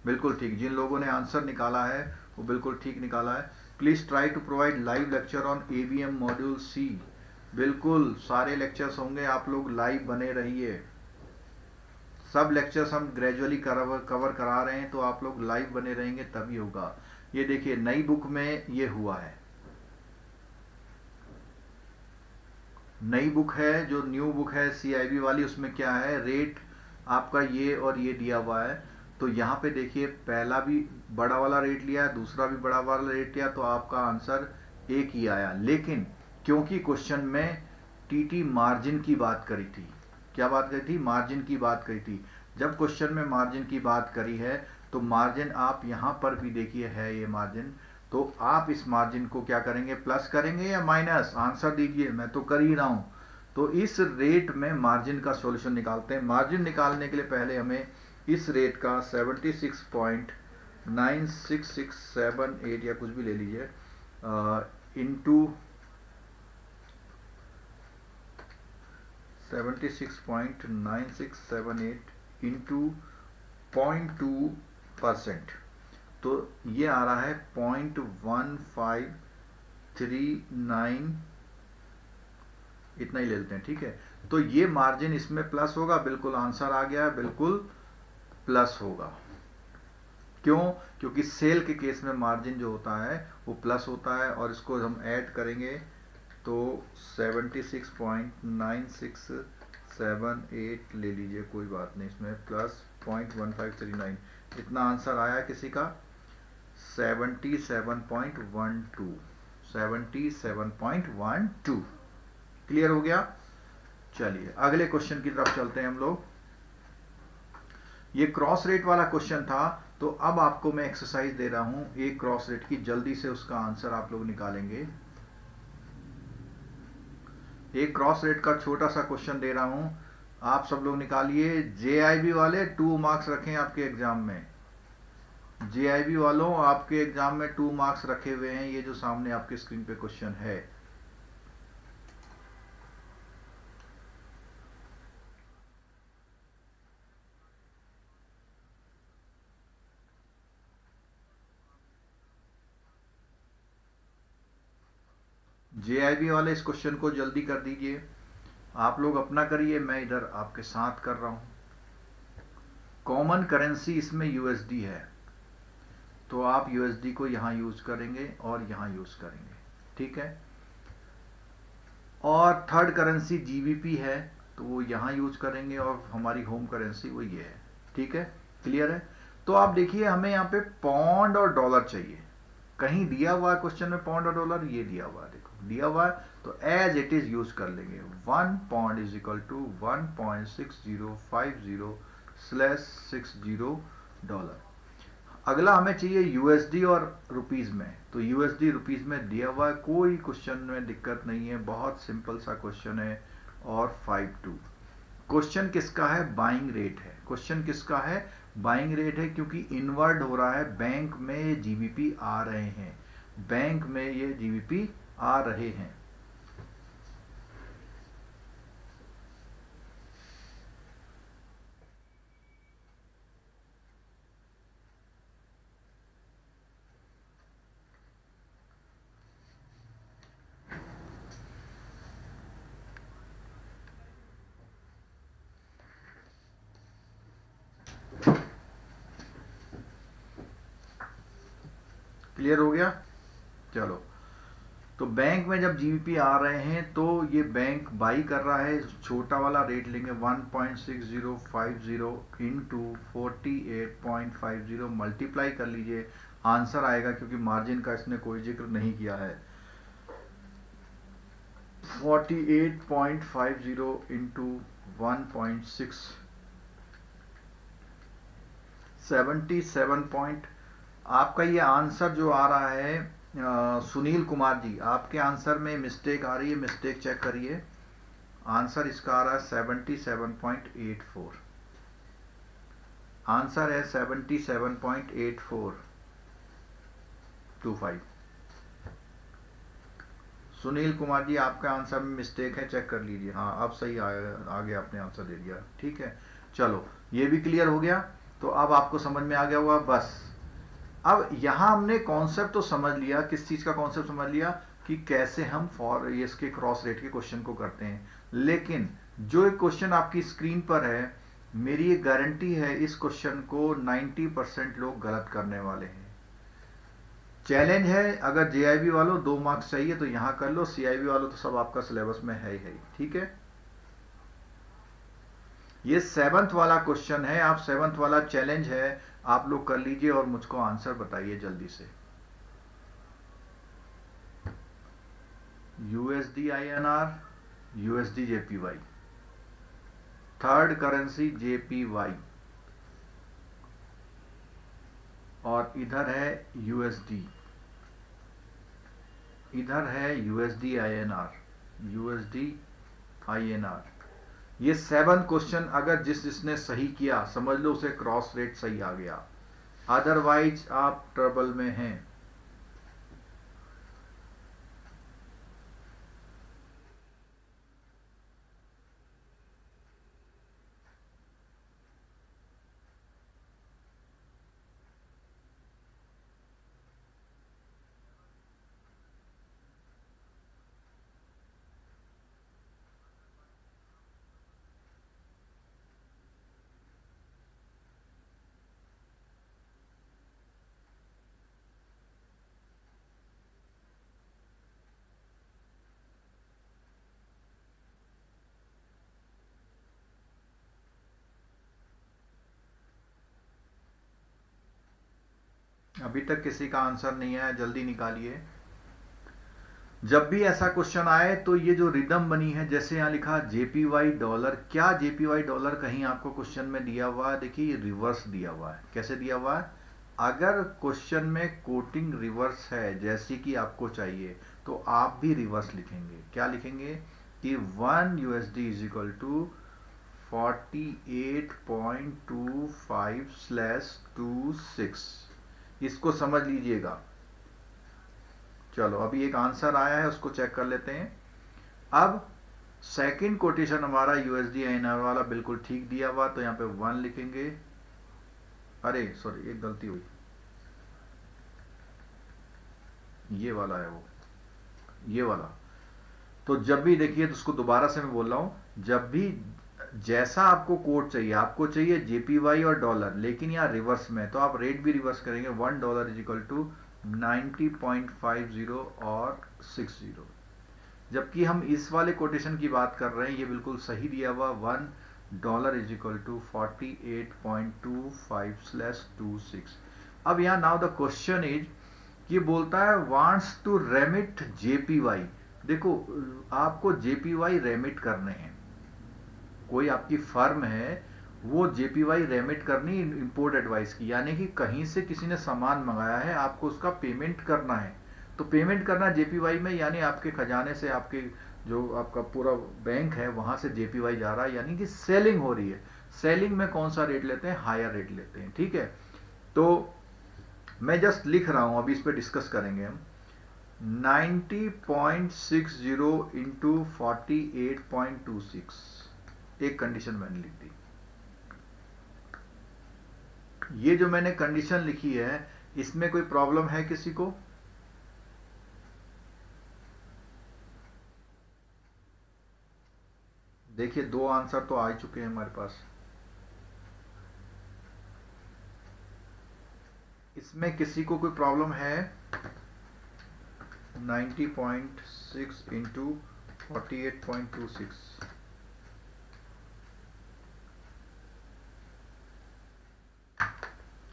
बिल्कुल ठीक, जिन लोगों ने आंसर निकाला है वो बिल्कुल ठीक निकाला है। Please try to provide live lecture on ABM module C। बिल्कुल सारे लेक्चर्स होंगे, आप लोग लाइव बने रहिए। सब लेक्चर्स हम ग्रेजुअली कवर करा रहे हैं, तो आप लोग लाइव बने रहेंगे तभी होगा। ये देखिए नई बुक में ये हुआ है, नई बुक है जो न्यू बुक है CIB वाली, उसमें क्या है, रेट आपका ये और ये दिया हुआ है। तो यहाँ पे देखिए पहला भी बड़ा वाला रेट लिया है, दूसरा भी बड़ा वाला रेट लिया, तो आपका आंसर एक ही आया। लेकिन क्योंकि क्वेश्चन में TT मार्जिन की बात करी थी, क्या बात करी थी, मार्जिन की बात करी थी। जब क्वेश्चन में मार्जिन की बात करी है तो मार्जिन आप यहां पर भी देखिए है ये मार्जिन, तो आप इस मार्जिन को क्या करेंगे, प्लस करेंगे या माइनस, आंसर दीजिए, मैं तो कर ही रहा हूं। तो इस रेट में मार्जिन का सॉल्यूशन निकालते हैं। मार्जिन निकालने के लिए पहले हमें इस रेट का 76.96678 या कुछ भी ले लीजिए इंटू 76.9678 इंटू 0.2%, तो ये आ रहा है 0.1539, इतना ही ले लेते हैं, ठीक है। तो ये मार्जिन इसमें प्लस होगा, बिल्कुल आंसर आ गया है, बिल्कुल प्लस होगा। क्यों? क्योंकि सेल के केस में मार्जिन जो होता है वो प्लस होता है, और इसको हम ऐड करेंगे तो 76.9678 ले लीजिए, कोई बात नहीं, इसमें प्लस 0.1539, इतना आंसर आया किसी का 77.12। क्लियर हो गया? चलिए अगले क्वेश्चन की तरफ चलते हैं हम लोग। ये क्रॉस रेट वाला क्वेश्चन था, तो अब आपको मैं एक्सरसाइज दे रहा हूं एक क्रॉस रेट की, जल्दी से उसका आंसर आप लोग निकालेंगे। एक क्रॉस रेट का छोटा सा क्वेश्चन दे रहा हूं, आप सब लोग निकालिए। जेआईबी वाले 2 मार्क्स रखें आपके एग्जाम में, जेआईबी वालों आपके एग्जाम में 2 मार्क्स रखे हुए हैं, ये जो सामने आपके स्क्रीन पे क्वेश्चन है। जेआईबी वाले इस क्वेश्चन को जल्दी कर दीजिए, आप लोग अपना करिए, मैं इधर आपके साथ कर रहा हूं। कॉमन करेंसी इसमें यूएसडी है, तो आप यूएसडी को यहां यूज करेंगे और यहां यूज करेंगे, ठीक है। और थर्ड करेंसी जीबीपी है, तो वो यहां यूज करेंगे, और हमारी होम करेंसी वो ये है, ठीक है। क्लियर है? तो आप देखिए हमें यहाँ पे पौंड और डॉलर चाहिए, कहीं दिया हुआ है क्वेश्चन में पौंड और डॉलर, ये दिया हुआ है, देखो दिया हुआ है, तो एज इट इज यूज कर लेंगे। 1 pound is equal to 1.6050/60 dollar. अगला हमें चाहिए यूएसडी और रुपीज में, तो यूएसडी रुपीज में दिया हुआ है, कोई क्वेश्चन में दिक्कत नहीं है, बहुत सिंपल सा क्वेश्चन है। और 5-2 क्वेश्चन किसका है, बाइंग रेट है, क्वेश्चन किसका है, बाइंग रेट है, क्योंकि इनवर्ड हो रहा है, बैंक में ये जीबीपी आ रहे हैं, बैंक में ये जीबीपी आ रहे हैं। क्लियर हो गया? चलो, तो बैंक में जब जीबीपी आ रहे हैं तो ये बैंक बाई कर रहा है, छोटा वाला रेट लेंगे 1.6050 इंटू 48.50 मल्टीप्लाई कर लीजिए, आंसर आएगा, क्योंकि मार्जिन का इसने कोई जिक्र नहीं किया है। 48.50 इंटू 1.6 77 आपका ये आंसर जो आ रहा है सुनील कुमार जी, आपके आंसर में मिस्टेक आ रही है, मिस्टेक चेक करिए। आंसर इसका आ रहा है 77.84, आंसर है 77.8425। सुनील कुमार जी आपका आंसर में मिस्टेक है, चेक कर लीजिए। हाँ अब सही आगे आपने आंसर दे दिया, ठीक है। चलो ये भी क्लियर हो गया, तो अब आपको समझ में आ गया होगा। बस अब यहां हमने कॉन्सेप्ट तो समझ लिया, किस चीज का कॉन्सेप्ट समझ लिया कि कैसे हम फॉर इसके क्रॉस रेट के क्वेश्चन को करते हैं। लेकिन जो एक क्वेश्चन आपकी स्क्रीन पर है, मेरी एक गारंटी है इस क्वेश्चन को 90% लोग गलत करने वाले हैं। चैलेंज है, अगर जेआईबी वालों 2 मार्क्स चाहिए तो यहां कर लो, सीआईबी वालों तो सब आपका सिलेबस में है ही, ठीक है। ये 7th वाला क्वेश्चन है, आप 7th वाला चैलेंज है, आप लोग कर लीजिए और मुझको आंसर बताइए जल्दी से। USD INR, USD JPY, third currency JPY, और इधर है यूएसडी, इधर है यूएसडी आईएनआर, यूएसडी आईएनआर। ये 7 क्वेश्चन अगर जिसने सही किया समझ लो उसे क्रॉस रेट सही आ गया, अदरवाइज आप ट्रबल में हैं। अभी तक किसी का आंसर नहीं आया, जल्दी निकालिए। जब भी ऐसा क्वेश्चन आए तो ये जो रिदम बनी है, जैसे यहां लिखा जेपीवाई डॉलर, क्या जेपीवाई डॉलर कहीं आपको क्वेश्चन में दिया हुआ है? देखिए ये रिवर्स दिया हुआ है। कैसे दिया हुआ है? अगर क्वेश्चन में कोटिंग रिवर्स है जैसी कि आपको चाहिए तो आप भी रिवर्स लिखेंगे। क्या लिखेंगे कि 1 USD इज इक्वल टू 48.25/26। इसको समझ लीजिएगा। चलो अभी एक आंसर आया है उसको चेक कर लेते हैं। अब सेकंड कोटेशन हमारा यूएसडी आईएनआर वाला बिल्कुल ठीक दिया हुआ, तो यहां पे 1 लिखेंगे। अरे सॉरी एक गलती हुई, ये वाला है वो, ये वाला। तो जब भी देखिए, तो उसको दोबारा से मैं बोल रहा हूं, जब भी जैसा आपको कोड चाहिए, आपको चाहिए जेपीवाई और डॉलर, लेकिन यहाँ रिवर्स में, तो आप रेट भी रिवर्स करेंगे। $1 इज इक्वल टू 90.50 और 60। जबकि हम इस वाले कोटेशन की बात कर रहे हैं, ये बिल्कुल सही दिया हुआ, $1 इज इक्वल टू 48.25/26। अब यहाँ नाउ द क्वेश्चन इज, ये बोलता है वांट्स टू रेमिट जेपीवाई। देखो आपको जेपीवाई रेमिट करने हैं, कोई आपकी फर्म है वो जेपीवाई रेमिट करनी इंपोर्ट एडवाइस की, यानी कि कहीं से किसी ने सामान मंगाया है, आपको उसका पेमेंट करना है। तो पेमेंट करना जेपीवाई में, यानी आपके खजाने से, आपके जो आपका पूरा बैंक है वहां से जेपीवाई जा रहा है, यानी कि सेलिंग हो रही है। सेलिंग में कौन सा रेट लेते हैं? हायर रेट लेते हैं। ठीक है, तो मैं जस्ट लिख रहा हूं, अभी इस पर डिस्कस करेंगे हम। 90.60 इंटू 48.26, एक कंडीशन मैंने लिख दी। ये जो मैंने कंडीशन लिखी है इसमें कोई प्रॉब्लम है किसी को? देखिए 2 आंसर तो आ चुके हैं हमारे पास। इसमें किसी को कोई प्रॉब्लम है? 90.6 इंटू 48.26।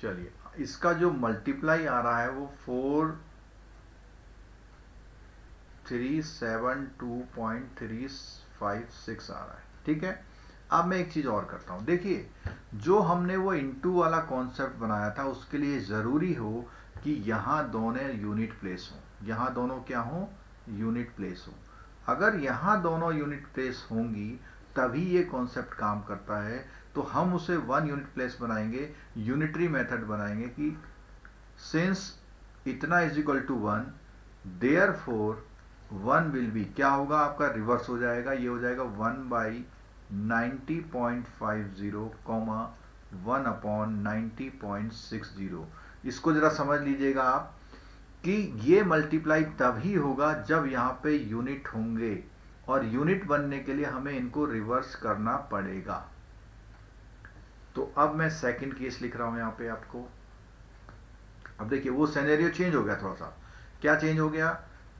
चलिए, इसका जो मल्टीप्लाई आ रहा है वो 4372.356 आ रहा है। ठीक है, अब मैं एक चीज और करता हूं। देखिए, जो हमने वो इनटू वाला कॉन्सेप्ट बनाया था उसके लिए जरूरी हो कि यहां दोनों यूनिट प्लेस हो, यहां दोनों क्या हो? यूनिट प्लेस हो। अगर यहां दोनों यूनिट प्लेस होंगी तभी ये कॉन्सेप्ट काम करता है। तो हम उसे 1 यूनिट प्लेस बनाएंगे, यूनिटरी मेथड बनाएंगे कि सिंस इतना is equal to 1, therefore 1 will be, क्या होगा आपका? रिवर्स हो जाएगा, ये हो जाएगा 1/90.50 कॉमा 1/90.60। इसको जरा समझ लीजिएगा आप कि ये मल्टीप्लाई तभी होगा जब यहां पे यूनिट होंगे, और यूनिट बनने के लिए हमें इनको रिवर्स करना पड़ेगा। तो अब मैं सेकंड केस लिख रहा हूं यहां पे आपको। अब देखिए वो सिनेरियो चेंज हो गया थोड़ा सा। क्या चेंज हो गया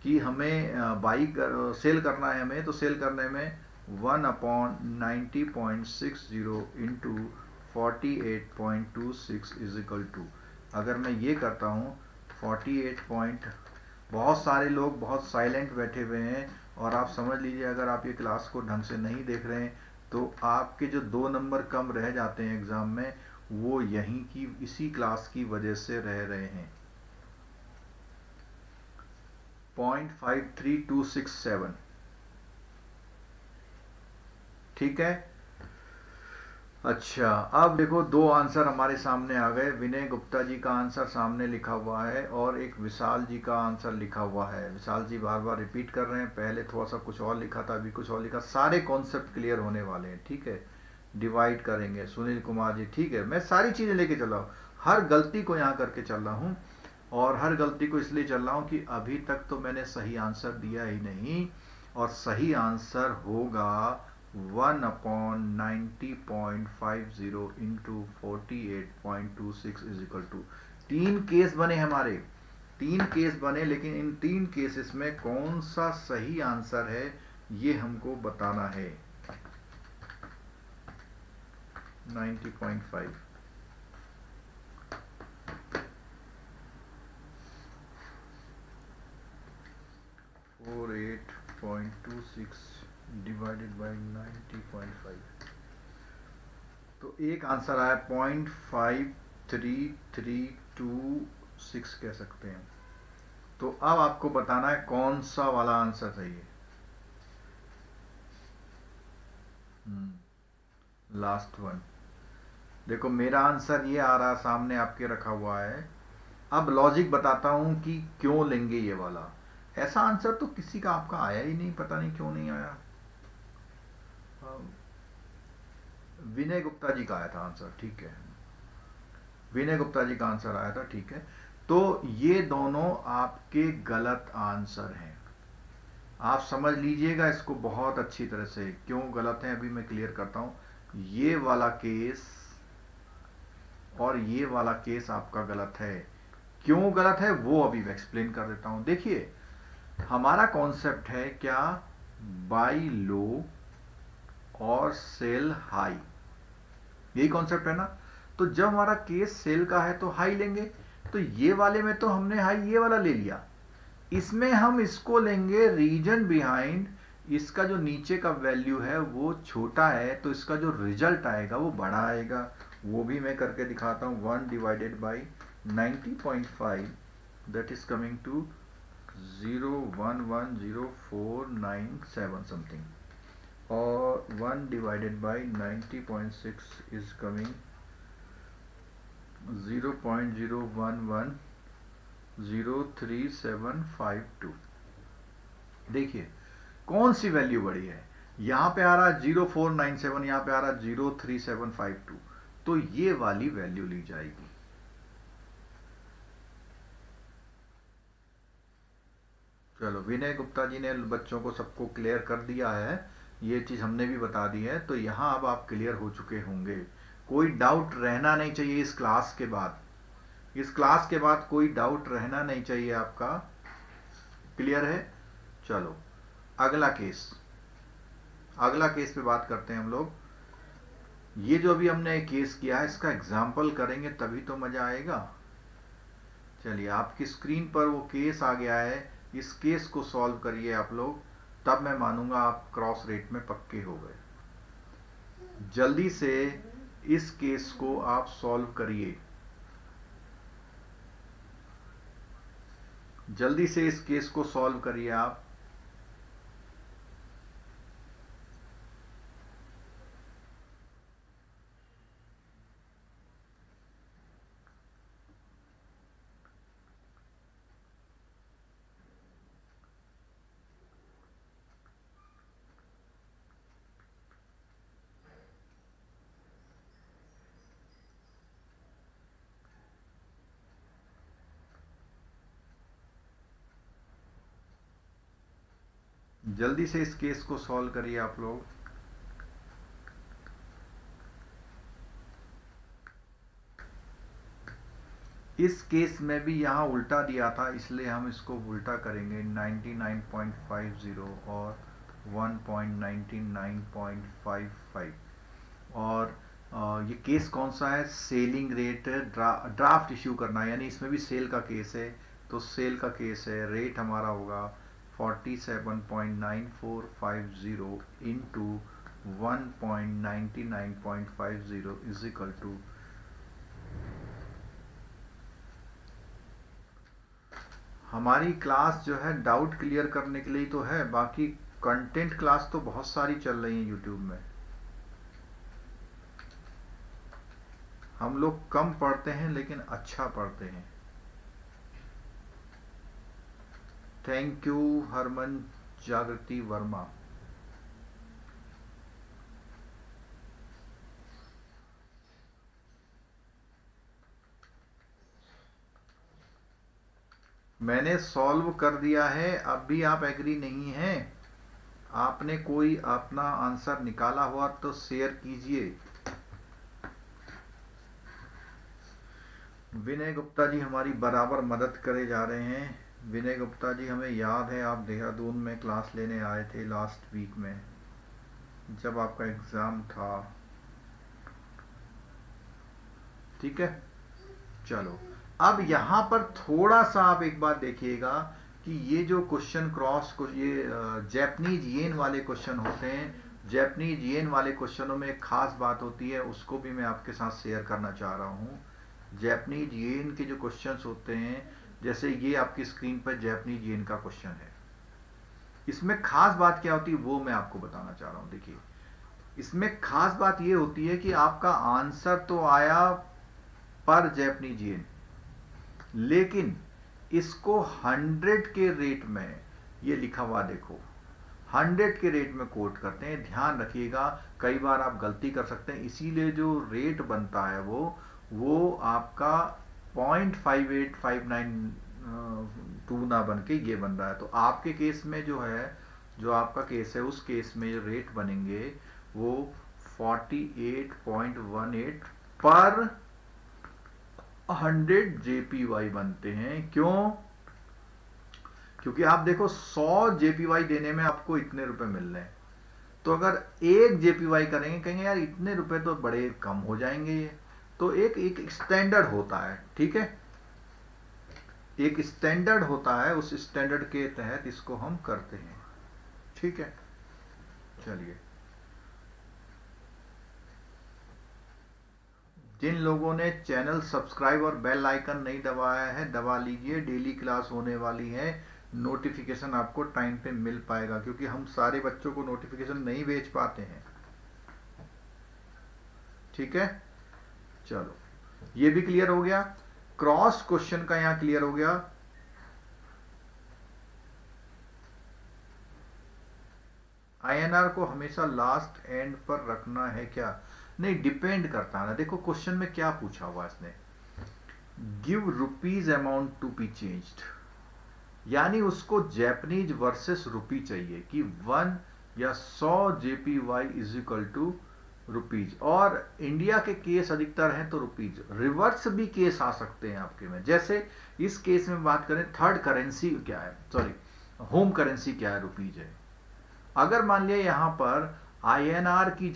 कि हमें बाई सेल करना है हमें, तो सेल करने में 1/90.60 इंटू 48.26 इज इक्वल टू, अगर मैं ये करता हूं 48 बहुत सारे लोग बहुत साइलेंट बैठे हुए हैं, और आप समझ लीजिए अगर आप ये क्लास को ढंग से नहीं देख रहे हैं तो आपके जो 2 नंबर कम रह जाते हैं एग्जाम में, वो यहीं की इसी क्लास की वजह से रह रहे हैं। 0.53267, ठीक है। अच्छा, अब देखो दो आंसर हमारे सामने आ गए। विनय गुप्ता जी का आंसर सामने लिखा हुआ है और एक विशाल जी का आंसर लिखा हुआ है। विशाल जी बार बार रिपीट कर रहे हैं, पहले थोड़ा सा कुछ और लिखा था, अभी कुछ और लिखा। सारे कॉन्सेप्ट क्लियर होने वाले हैं, ठीक है। डिवाइड करेंगे, सुनील कुमार जी, ठीक है। मैं सारी चीज़ें लेके चल रहा हूँ, हर गलती को यहाँ करके चल रहा हूँ, और हर गलती को इसलिए चल रहा हूँ कि अभी तक तो मैंने सही आंसर दिया ही नहीं, और सही आंसर होगा 1/90.50 into 48.26 is equal to. 3 case बने हमारे, 3 केस बने, लेकिन इन 3 केसेस में कौन सा सही आंसर है ये हमको बताना है। 90.5 48.26 डिवाइडेड बाई 90.5, तो एक आंसर आया 0.53326 कह सकते हैं। तो अब आपको बताना है कौन सा वाला आंसर सही है। लास्ट वन, देखो मेरा आंसर ये आ रहा सामने आपके रखा हुआ है। अब लॉजिक बताता हूं कि क्यों लेंगे ये वाला। ऐसा आंसर तो किसी का आपका आया ही नहीं, पता नहीं क्यों नहीं आया। विनय गुप्ता जी का आया था आंसर, ठीक है, विनय गुप्ता जी का आंसर आया था, ठीक है। तो ये दोनों आपके गलत आंसर हैं। आप समझ लीजिएगा इसको बहुत अच्छी तरह से, क्यों गलत है अभी मैं क्लियर करता हूं। ये वाला केस और ये वाला केस आपका गलत है। क्यों गलत है वो अभी मैं एक्सप्लेन कर देता हूं। देखिए हमारा कॉन्सेप्ट है क्या, बाई लो और सेल हाई, यही कॉन्सेप्ट है ना। तो जब हमारा केस सेल का है तो हाई लेंगे, तो ये वाले में तो हमने हाई ये वाला ले लिया, इसमें हम इसको लेंगे रीजन बिहाइंड। इसका जो नीचे का वैल्यू है वो छोटा है, तो इसका जो रिजल्ट आएगा वो बड़ा आएगा। वो भी मैं करके दिखाता हूँ। 1 divided by 90.5 that is coming to 0.110497 something, और 1 डिवाइडेड बाई 90.6 इज कमिंग 0.0110372। देखिए कौन सी वैल्यू बड़ी है, यहां पे आ रहा है 0497, यहां पे आ रहा है 03752, तो ये वाली वैल्यू ली जाएगी। चलो विनय गुप्ता जी ने बच्चों को सबको क्लियर कर दिया है, ये चीज हमने भी बता दी है, तो यहां अब आप क्लियर हो चुके होंगे। कोई डाउट रहना नहीं चाहिए इस क्लास के बाद, इस क्लास के बाद कोई डाउट रहना नहीं चाहिए आपका। क्लियर है। चलो अगला केस, अगला केस पे बात करते हैं हम लोग। ये जो अभी हमने केस किया है इसका एग्जाम्पल करेंगे तभी तो मजा आएगा। चलिए आपकी स्क्रीन पर वो केस आ गया है, इस केस को सॉल्व करिए आप लोग, तब मैं मानूंगा आप क्रॉस रेट में पक्के हो गए। जल्दी से इस केस को आप सॉल्व करिए, जल्दी से इस केस को सॉल्व करिए आप। जल्दी से इस केस को सॉल्व करिए आप लोग। इस केस में भी यहां उल्टा दिया था, इसलिए हम इसको उल्टा करेंगे। 99.50 और 1.99.55, और ये केस कौन सा है, सेलिंग रेट, ड्राफ्ट इश्यू करना है, यानी इसमें भी सेल का केस है, तो सेल का केस है। रेट हमारा होगा 47.9450 इंटू 1.99.50 इज इक्वल टू हमारी क्लास जो है डाउट क्लियर करने के लिए तो है, बाकी कंटेंट क्लास तो बहुत सारी चल रही है यूट्यूब में। हम लोग कम पढ़ते हैं लेकिन अच्छा पढ़ते हैं। थैंक यू हरमन जागृति वर्मा। मैंने सॉल्व कर दिया है, अब भी आप एग्री नहीं हैं? आपने कोई अपना आंसर निकाला हुआ तो शेयर कीजिए। विनय गुप्ता जी हमारी बराबर मदद करे जा रहे हैं। विनय गुप्ता जी, हमें याद है आप देहरादून में क्लास लेने आए थे लास्ट वीक में जब आपका एग्जाम था। ठीक है, चलो अब यहां पर थोड़ा सा आप एक बात देखिएगा कि ये जो क्वेश्चन ये जैपनीज येन वाले क्वेश्चन होते हैं, जैपनीज येन वाले क्वेश्चनों में एक खास बात होती है, उसको भी मैं आपके साथ शेयर करना चाह रहा हूं। जैपनीज येन के जो क्वेश्चंस होते हैं, जैसे ये आपकी स्क्रीन पर जैपनीज येन का क्वेश्चन है, इसमें खास बात क्या होती है वो मैं आपको बताना चाह रहा हूं। देखिए, इसमें खास बात ये होती है कि आपका आंसर तो आया पर जैपनीज येन, लेकिन इसको 100 के रेट में ये लिखा हुआ देखो, 100 के रेट में कोट करते हैं। ध्यान रखिएगा, कई बार आप गलती कर सकते हैं, इसीलिए जो रेट बनता है वो आपका 0.5859 ना बन के ये बन रहा है। तो आपके केस में जो है, जो आपका केस है, उस केस में जो रेट बनेंगे वो 48.18 पर 100 JPY बनते हैं। क्यों? क्योंकि आप देखो 100 JPY देने में आपको इतने रुपए मिल रहे हैं, तो अगर 1 JPY करेंगे, कहेंगे यार इतने रुपए तो बड़े कम हो जाएंगे ये, तो एक स्टैंडर्ड होता है। ठीक है, एक स्टैंडर्ड होता है, उस स्टैंडर्ड के तहत इसको हम करते हैं। ठीक है, चलिए, जिन लोगों ने चैनल सब्सक्राइब और बेल आइकन नहीं दबाया है दबा लीजिए। डेली क्लास होने वाली है, नोटिफिकेशन आपको टाइम पे मिल पाएगा, क्योंकि हम सारे बच्चों को नोटिफिकेशन नहीं भेज पाते हैं। ठीक है, चलो ये भी क्लियर हो गया। क्रॉस क्वेश्चन का यहां क्लियर हो गया। INR को हमेशा लास्ट एंड पर रखना है क्या? नहीं, डिपेंड करता है ना। देखो क्वेश्चन में क्या पूछा हुआ इसने, give rupees amount to be changed, यानी उसको जैपनीज वर्सेस रुपी चाहिए कि 1 या 100 JPY is equal to rupees. और इंडिया के केस अधिकतर हैं तो रुपीज, रिवर्स भी केस आ सकते हैं आपके में। जैसे इस केस में बात करें, थर्ड करेंसी क्या है, सॉरी होम करेंसी क्या है, रुपीज है। अगर मान लिया यहां पर INR की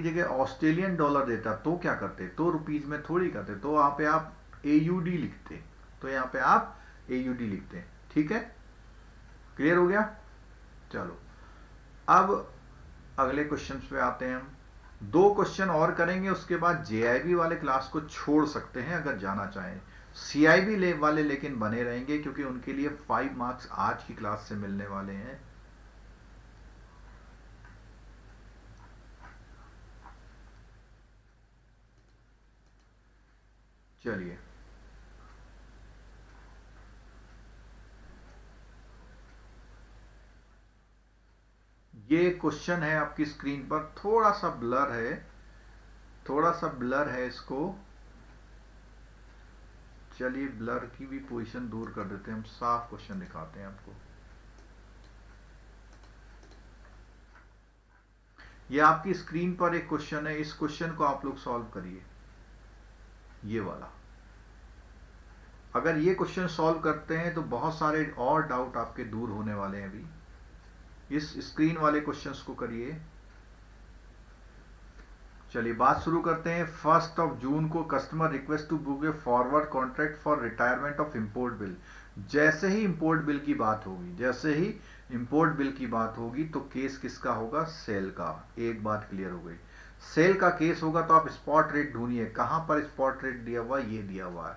जगह ऑस्ट्रेलियन डॉलर देता तो क्या करते, तो रुपीज में थोड़ी करते, तो वहां पे आप AUD लिखते, तो यहां पे आप AUD लिखते हैं। ठीक है, क्लियर हो गया। चलो अब अगले क्वेश्चन पे आते हैं हम। 2 क्वेश्चन और करेंगे, उसके बाद JIB वाले क्लास को छोड़ सकते हैं अगर जाना चाहें। CIB वाले लेकिन बने रहेंगे, क्योंकि उनके लिए 5 मार्क्स आज की क्लास से मिलने वाले हैं। चलिए, ये क्वेश्चन है आपकी स्क्रीन पर, थोड़ा सा ब्लर है इसको। चलिए ब्लर की भी पोजीशन दूर कर देते हैं, हम साफ क्वेश्चन दिखाते हैं आपको। ये आपकी स्क्रीन पर एक क्वेश्चन है, इस क्वेश्चन को आप लोग सॉल्व करिए, ये वाला। अगर ये क्वेश्चन सॉल्व करते हैं तो बहुत सारे और डाउट आपके दूर होने वाले हैं। अभी इस स्क्रीन वाले क्वेश्चंस को करिए। चलिए बात शुरू करते हैं। 1 जून को customer request to book a forward contract for retirement of import bill. जैसे ही इंपोर्ट बिल की बात होगी तो केस किसका होगा, सेल का। एक बात क्लियर हो गई, सेल का केस होगा तो आप स्पॉट रेट ढूंढिए, कहां पर स्पॉट रेट दिया हुआ, ये दिया हुआ है।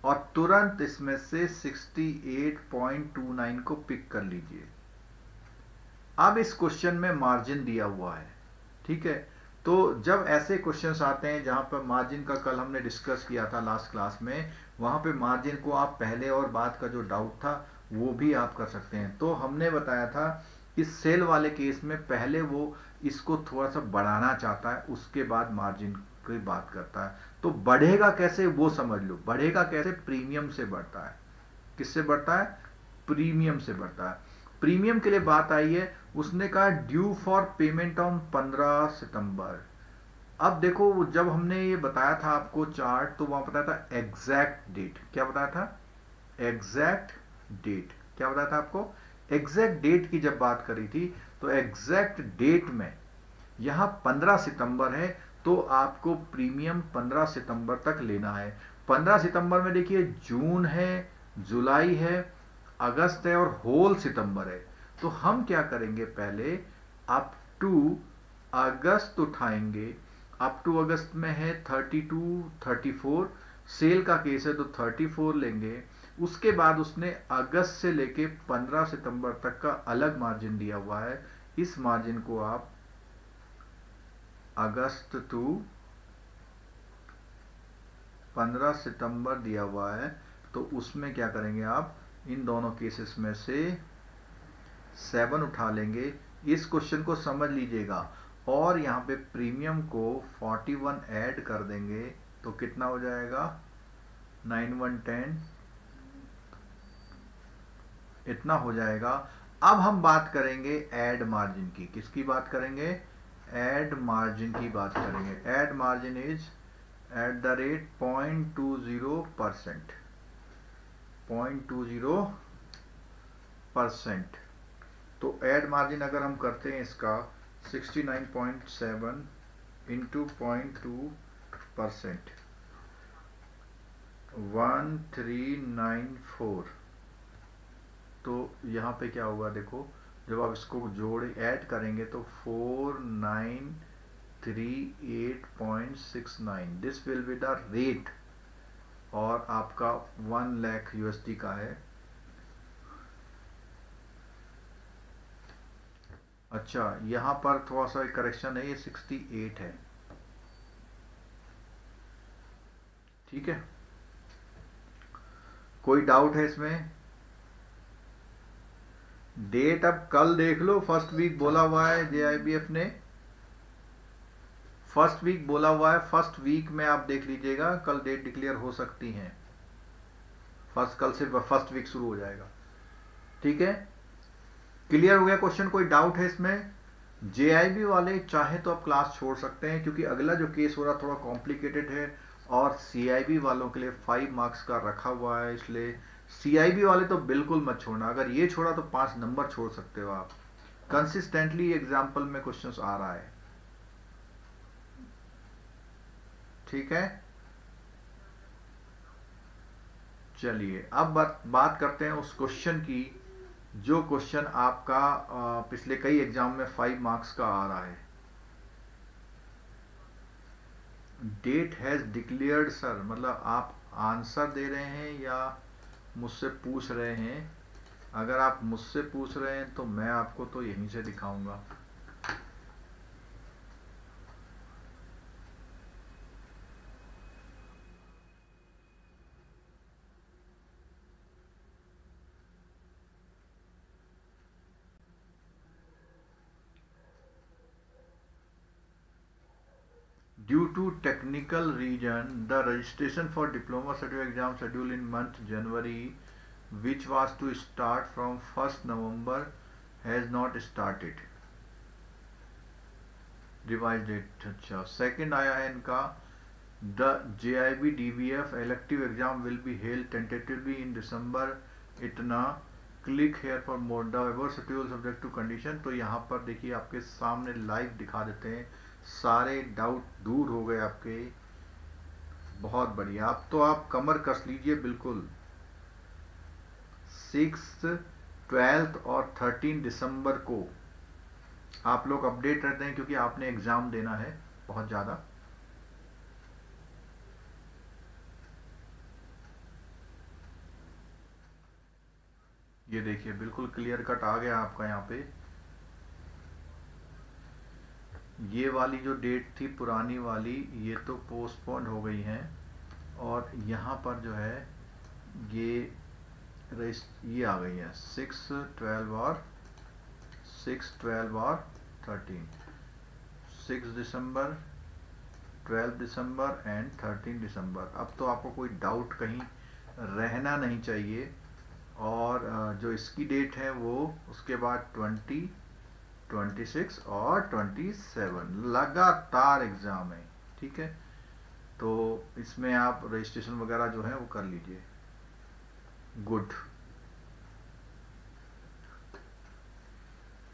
और तुरंत इसमें से 68.29 को पिक कर लीजिए। अब इस क्वेश्चन में मार्जिन दिया हुआ है, ठीक है। तो जब ऐसे क्वेश्चंस आते हैं जहां पर मार्जिन का कल हमने डिस्कस किया था लास्ट क्लास में, वहां पे मार्जिन को आप पहले और बाद का जो डाउट था वो भी आप कर सकते हैं। तो हमने बताया था इस सेल वाले केस में पहले वो इसको थोड़ा सा बढ़ाना चाहता है, उसके बाद मार्जिन की बात करता है। तो बढ़ेगा कैसे वो समझ लो। बढ़ेगा कैसे? प्रीमियम से बढ़ता है। किससे बढ़ता है? प्रीमियम से बढ़ता है। प्रीमियम के लिए बात आई है, उसने कहा ड्यू फॉर पेमेंट ऑन 15 सितंबर। अब देखो, जब हमने ये बताया था आपको चार्ट, तो वहां बताया था एग्जैक्ट डेट। क्या बताया था? Exact date. क्या बताया था आपको? एग्जैक्ट डेट की जब बात करी थी, तो एग्जैक्ट डेट में यहां 15 सितंबर है, तो आपको प्रीमियम 15 सितंबर तक लेना है। 15 सितंबर में देखिए जून है, जुलाई है, अगस्त है और होल सितंबर है। तो हम क्या करेंगे, पहले अप टू अगस्त उठाएंगे। अप टू अगस्त में है 32, 34, सेल का केस है तो 34 लेंगे। उसके बाद उसने अगस्त से लेके 15 सितंबर तक का अलग मार्जिन दिया हुआ है। इस मार्जिन को आप अगस्त टू 15 सितंबर दिया हुआ है, तो उसमें क्या करेंगे आप, इन दोनों केसेस में से 7 उठा लेंगे। इस क्वेश्चन को समझ लीजिएगा और यहां पे प्रीमियम को 41 ऐड कर देंगे, तो कितना हो जाएगा? 9110, इतना हो जाएगा। अब हम बात करेंगे ऐड मार्जिन की। किसकी बात करेंगे? ऐड मार्जिन की बात करेंगे। Add margin is at the rate 0.20%। 0.20%। तो ऐड मार्जिन अगर हम करते हैं इसका 69.7 इंटू 0.2%, 1394। तो यहां पे क्या होगा देखो, जब आप इसको जोड़े ऐड करेंगे तो 4938.69, this will be the rate. और आपका 1 लाख यूएसडी का है। अच्छा, यहां पर थोड़ा सा करेक्शन है, ये 68 है, ठीक है। कोई डाउट है इसमें? डेट अब कल देख लो, फर्स्ट वीक बोला हुआ है जेआईबीएफ ने, फर्स्ट वीक बोला हुआ है। फर्स्ट वीक में आप देख लीजिएगा, कल डेट डिक्लेयर हो सकती है। कल से फर्स्ट वीक शुरू हो जाएगा, ठीक है। क्लियर हो गया क्वेश्चन? कोई डाउट है इसमें? जेआईबी वाले चाहे तो आप क्लास छोड़ सकते हैं, क्योंकि अगला जो केस हो रहा थोड़ा कॉम्प्लिकेटेड है और सीआईबी वालों के लिए 5 मार्क्स का रखा हुआ है, इसलिए सीआईबी वाले तो बिल्कुल मत छोड़ना। अगर ये छोड़ा तो 5 नंबर छोड़ सकते हो आप। कंसिस्टेंटली एग्जाम्पल में क्वेश्चंस आ रहा है, ठीक है। चलिए अब बात करते हैं उस क्वेश्चन की, जो क्वेश्चन आपका पिछले कई एग्जाम में 5 मार्क्स का आ रहा है। डेट हैज डिक्लेयर्ड सर, मतलब आप आंसर दे रहे हैं या मुझसे पूछ रहे हैं? अगर आप मुझसे पूछ रहे हैं तो मैं आपको तो यहीं से दिखाऊंगा। Due to technical reason, the registration for diploma certificate exam scheduled in month January, which was to start from 1st November, has not started. Revised date। अच्छा, सेकंड आया है इनका, the JIB DBF elective exam will be held tentatively in December। इतना click here for more the ever schedule subject to condition. तो यहाँ पर देखिए आपके सामने लाइव दिखा देते हैं, सारे डाउट दूर हो गए आपके। बहुत बढ़िया, अब तो आप कमर कस लीजिए बिल्कुल। 6, 12 और 13 दिसंबर को आप लोग अपडेट रहते हैं, क्योंकि आपने एग्जाम देना है बहुत ज़्यादा। ये देखिए बिल्कुल क्लियर कट आ गया आपका यहाँ पे। ये वाली जो डेट थी पुरानी वाली, ये तो पोस्टपोन्ड हो गई हैं, और यहाँ पर जो है ये आ गई है 6, 12 और 13, 6 दिसंबर, 12 दिसंबर एंड 13 दिसंबर। अब तो आपको कोई डाउट कहीं रहना नहीं चाहिए। और जो इसकी डेट है वो उसके बाद 20, 26 और 27 लगातार एग्ज़ाम है, ठीक है। तो इसमें आप रजिस्ट्रेशन वगैरह जो है वो कर लीजिए। गुड।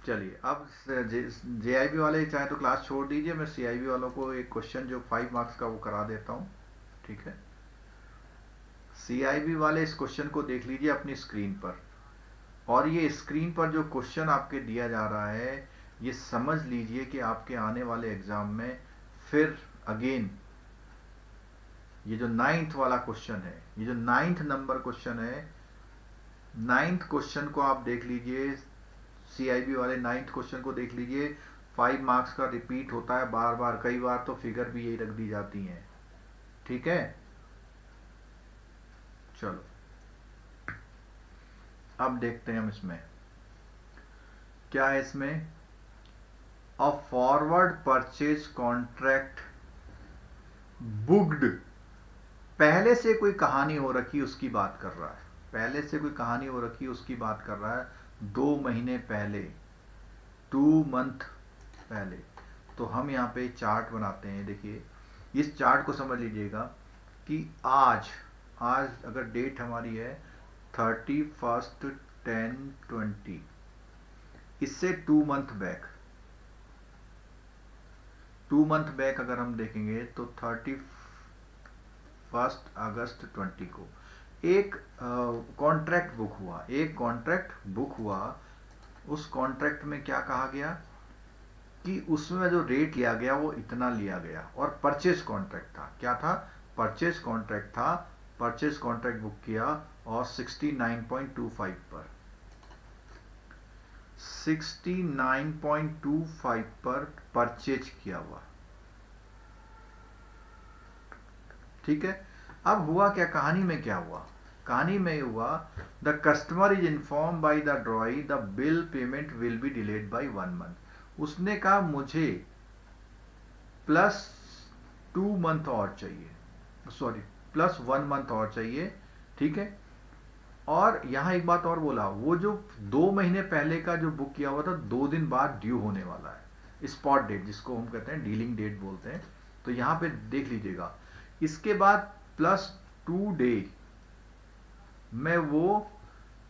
चलिए अब JIB वाले चाहे तो क्लास छोड़ दीजिए, मैं CIB वालों को एक क्वेश्चन जो 5 मार्क्स का वो करा देता हूँ, ठीक है। CIB वाले इस क्वेश्चन को देख लीजिए अपनी स्क्रीन पर, और ये स्क्रीन पर जो क्वेश्चन आपके दिया जा रहा है ये समझ लीजिए कि आपके आने वाले एग्जाम में फिर अगेन ये जो 9th वाला क्वेश्चन है, ये जो 9th नंबर क्वेश्चन है, 9th क्वेश्चन को आप देख लीजिए। CIB वाले 9th क्वेश्चन को देख लीजिए। 5 मार्क्स का रिपीट होता है बार बार, कई बार तो फिगर भी यही रख दी जाती हैं, ठीक है। चलो अब देखते हैं हम इसमें क्या है। इसमें a forward purchase contract booked, पहले से कोई कहानी हो रखी उसकी बात कर रहा है, पहले से कोई कहानी हो रखी उसकी बात कर रहा है, 2 महीने पहले, 2 मंथ पहले। तो हम यहाँ पे चार्ट बनाते हैं। देखिए इस चार्ट को समझ लीजिएगा कि आज अगर डेट हमारी है 31/10/20, इससे 2 मंथ बैक, 2 मंथ बैक अगर हम देखेंगे तो 31 अगस्त 20 को एक कॉन्ट्रैक्ट बुक हुआ, एक कॉन्ट्रैक्ट बुक हुआ। उस कॉन्ट्रैक्ट में क्या कहा गया कि उसमें जो रेट लिया गया वो इतना लिया गया, और परचेज कॉन्ट्रैक्ट था। क्या था? परचेज कॉन्ट्रैक्ट था। परचेज कॉन्ट्रैक्ट बुक किया और 69.25 पर, 69.25 पर परचेज किया हुआ, ठीक है। अब हुआ क्या, कहानी में क्या हुआ? कहानी में हुआ the customer is inform by the ड्रॉई the bill payment will be delayed by 1 month. उसने कहा मुझे +2 मंथ और चाहिए, सॉरी +1 मंथ और चाहिए, ठीक है। और यहां एक बात और बोला, वो जो 2 महीने पहले का जो बुक किया हुआ था 2 दिन बाद ड्यू होने वाला है, स्पॉट डेट जिसको हम कहते हैं, डीलिंग डेट बोलते हैं। तो यहां पे देख लीजिएगा, इसके बाद +2 डे में वो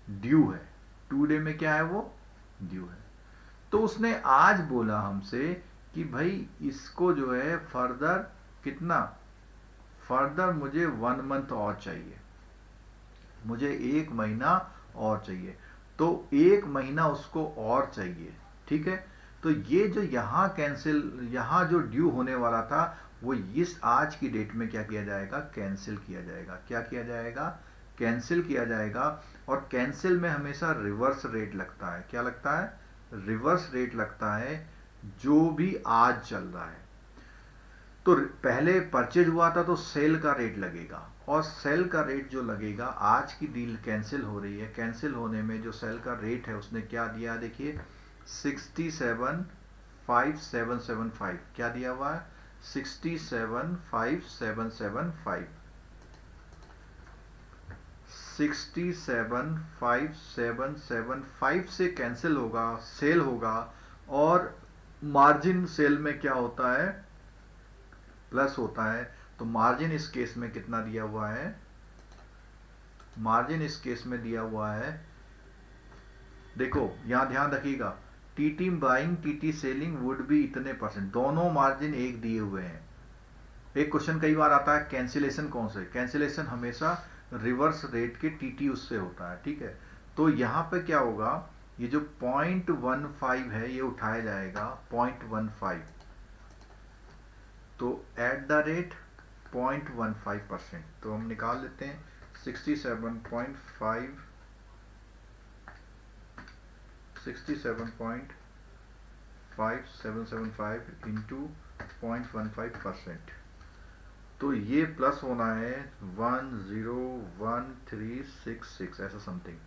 ड्यू है, 2 डे में क्या है, वो ड्यू है। तो उसने आज बोला हमसे कि भाई इसको जो है फर्दर कितना, फर्दर मुझे 1 मंथ और चाहिए, मुझे 1 महीना और चाहिए। तो 1 महीना उसको और चाहिए, ठीक है। तो ये जो यहाँ कैंसिल, यहाँ जो ड्यू होने वाला था वो इस आज की डेट में क्या किया जाएगा, कैंसिल किया जाएगा। क्या किया जाएगा? कैंसिल किया जाएगा। और कैंसिल में हमेशा रिवर्स रेट लगता है। क्या लगता है? रिवर्स रेट लगता है, जो भी आज चल रहा है। तो पहले परचेज हुआ था तो सेल का रेट लगेगा, और सेल का रेट जो लगेगा, आज की डील कैंसिल हो रही है, कैंसिल होने में जो सेल का रेट है उसने क्या दिया, देखिए 67,5775 क्या दिया हुआ है, 67,5775, 67,5775 से कैंसिल होगा, सेल होगा। और मार्जिन सेल में क्या होता है, प्लस होता है। तो मार्जिन इस केस में कितना दिया हुआ है, मार्जिन इस केस में दिया हुआ है, देखो यहां ध्यान रखिएगा, TT buying TT selling would be इतने %, दोनों मार्जिन एक दिए हुए हैं। एक क्वेश्चन कई बार आता है कैंसिलेशन कौन से, कैंसिलेशन हमेशा रिवर्स रेट के टीटी उससे होता है, ठीक है। तो यहां पे क्या होगा, ये जो 0.15 है ये उठाया जाएगा 0.15, तो एट द रेट 0.15%। तो हम निकाल लेते हैं 67.5 67.5775 इंटू 0.15%, तो ये प्लस होना है 101366 ऐसा समथिंग।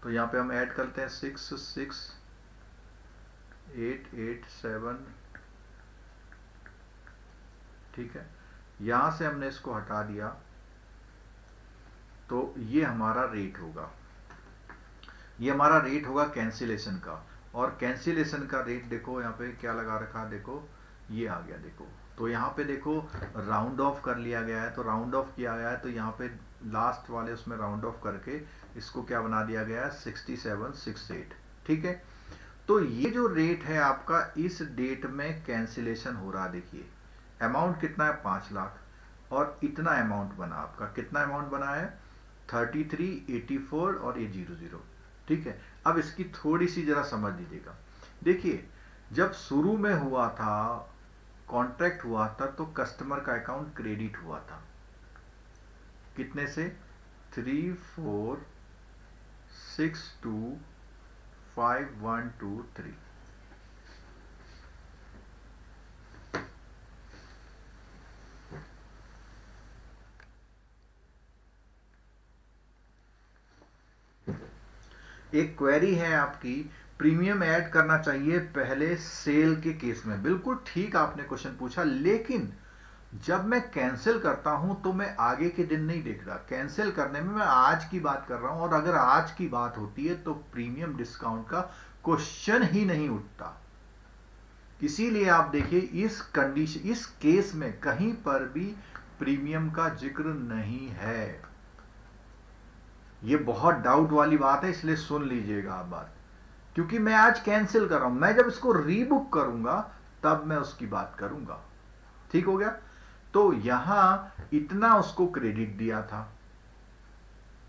तो यहाँ पे हम ऐड करते हैं 66887, ठीक है। यहां से हमने इसको हटा दिया, तो ये हमारा रेट होगा, ये हमारा रेट होगा कैंसिलेशन का। और कैंसिलेशन का रेट देखो यहाँ पे क्या लगा रखा, देखो ये आ गया, देखो। तो यहाँ पे देखो राउंड ऑफ कर लिया गया है, तो राउंड ऑफ किया गया है, तो यहाँ पे लास्ट वाले उसमें राउंड ऑफ करके इसको क्या बना दिया गया है 6768, ठीक है। तो ये जो रेट है आपका इस डेट में कैंसिलेशन हो रहा है, देखिए अमाउंट कितना है 5 लाख, और इतना अमाउंट बना आपका, कितना अमाउंट बना है 3384 और ये 00, ठीक है। अब इसकी थोड़ी सी जरा समझ लीजिएगा। देखिए जब शुरू में हुआ था, कॉन्ट्रैक्ट हुआ था, तो कस्टमर का अकाउंट क्रेडिट हुआ था कितने से 34625123। एक क्वेरी है आपकी, प्रीमियम ऐड करना चाहिए पहले सेल के केस में। बिल्कुल ठीक आपने क्वेश्चन पूछा, लेकिन जब मैं कैंसिल करता हूं तो मैं आगे के दिन नहीं देख रहा, कैंसिल करने में मैं आज की बात कर रहा हूं। और अगर आज की बात होती है तो प्रीमियम डिस्काउंट का क्वेश्चन ही नहीं उठता। इसीलिए आप देखिए इस कंडीशन, इस केस में कहीं पर भी प्रीमियम का जिक्र नहीं है। ये बहुत डाउट वाली बात है, इसलिए सुन लीजिएगा आप बात, क्योंकि मैं आज कैंसिल कर रहा हूं, मैं जब इसको रीबुक करूंगा तब मैं उसकी बात करूंगा, ठीक हो गया। तो यहां इतना उसको क्रेडिट दिया था,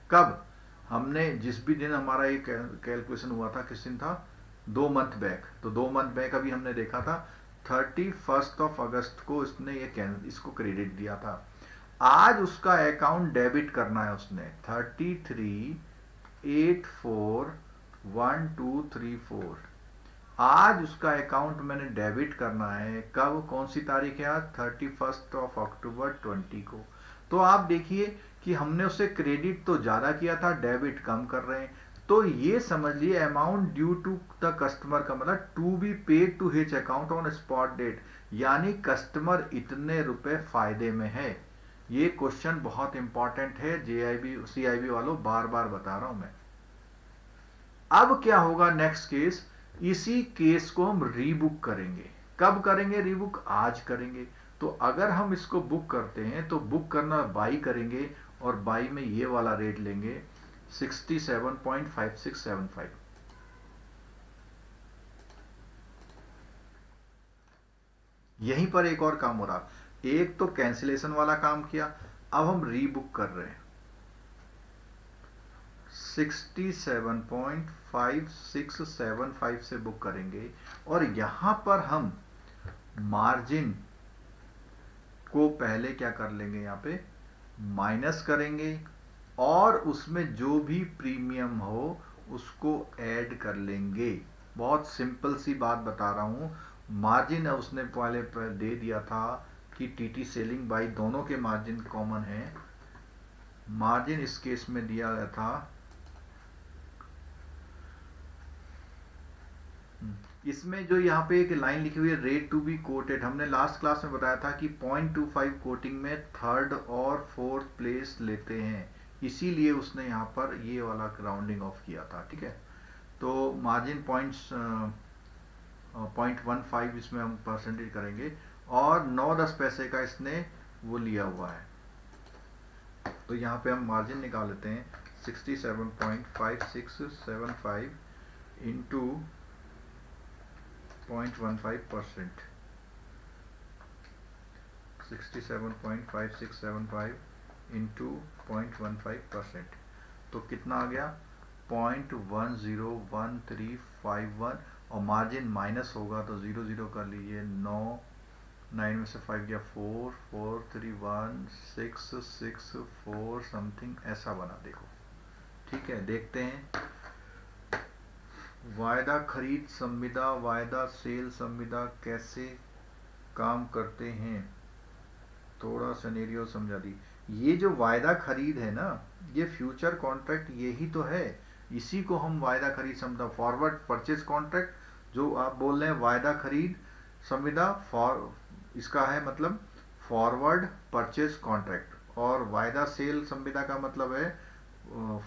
कब हमने जिस भी दिन हमारा ये कैलकुलेशन हुआ था, किस दिन था 2 मंथ बैक, तो 2 मंथ बैक अभी हमने देखा था 31 अगस्त को इसने इसको क्रेडिट दिया था। आज उसका अकाउंट डेबिट करना है उसने 33841234, आज उसका अकाउंट मैंने डेबिट करना है। कब, कौन सी तारीख है आज 31 अक्टूबर 20 को। तो आप देखिए कि हमने उसे क्रेडिट तो ज्यादा किया था, डेबिट कम कर रहे हैं। तो ये समझ लिए amount due to the customer का मतलब to be paid to which account on spot date, यानी कस्टमर इतने रुपए फायदे में है। ये क्वेश्चन बहुत इंपॉर्टेंट है, जेआईबी सीआईबी वालों बार बार बता रहा हूं मैं। अब क्या होगा नेक्स्ट केस, इसी केस को हम रीबुक करेंगे। कब करेंगे रीबुक, आज करेंगे। तो अगर हम इसको बुक करते हैं तो बुक करना बाई करेंगे, और बाई में ये वाला रेट लेंगे 67.5675। यहीं पर एक और काम हो रहा, एक तो कैंसिलेशन वाला काम किया, अब हम रीबुक कर रहे हैं 67.5675 से बुक करेंगे। और यहां पर हम मार्जिन को पहले क्या कर लेंगे, यहां पे माइनस करेंगे, और उसमें जो भी प्रीमियम हो उसको ऐड कर लेंगे। बहुत सिंपल सी बात बता रहा हूं। मार्जिन उसने पहले दे दिया था कि टीटी सेलिंग बाई दोनों के मार्जिन कॉमन है। मार्जिन इस केस में दिया गया था, इसमें जो यहाँ पे एक लाइन लिखी हुई है रेट टू बी कोटेड, हमने लास्ट क्लास में बताया था कि 0.25 कोटिंग में थर्ड और फोर्थ प्लेस लेते हैं, इसीलिए उसने यहाँ पर ये वाला राउंडिंग ऑफ किया था, ठीक है। तो मार्जिन 0.15 इसमें हम परसेंटेज करेंगे, और 9-10 पैसे का इसने वो लिया हुआ है। तो यहाँ पे हम मार्जिन निकाल लेते हैं 67.5675 इंटू 0.15%, 67.5675 इंटू 0.15%, तो कितना आ गया 0.101351, और मार्जिन माइनस होगा तो 00 कर लीजिए, 9 में से 5 गया 4, 4 3 1 6 6 4 समथिंग ऐसा बना, देखो ठीक है। देखते हैं वायदा खरीद संविदा, वायदा सेल संविदा कैसे काम करते हैं, थोड़ा सिनेरियो समझा दी। ये जो वायदा खरीद है ना, ये फ्यूचर कॉन्ट्रैक्ट यही तो है, इसी को हम वायदा खरीद संविदा, फॉरवर्ड परचेज कॉन्ट्रैक्ट जो आप बोल रहे हैं, वायदा खरीद संविदा फॉर, इसका है मतलब फॉरवर्ड परचेज कॉन्ट्रैक्ट, और वायदा सेल संविदा का मतलब है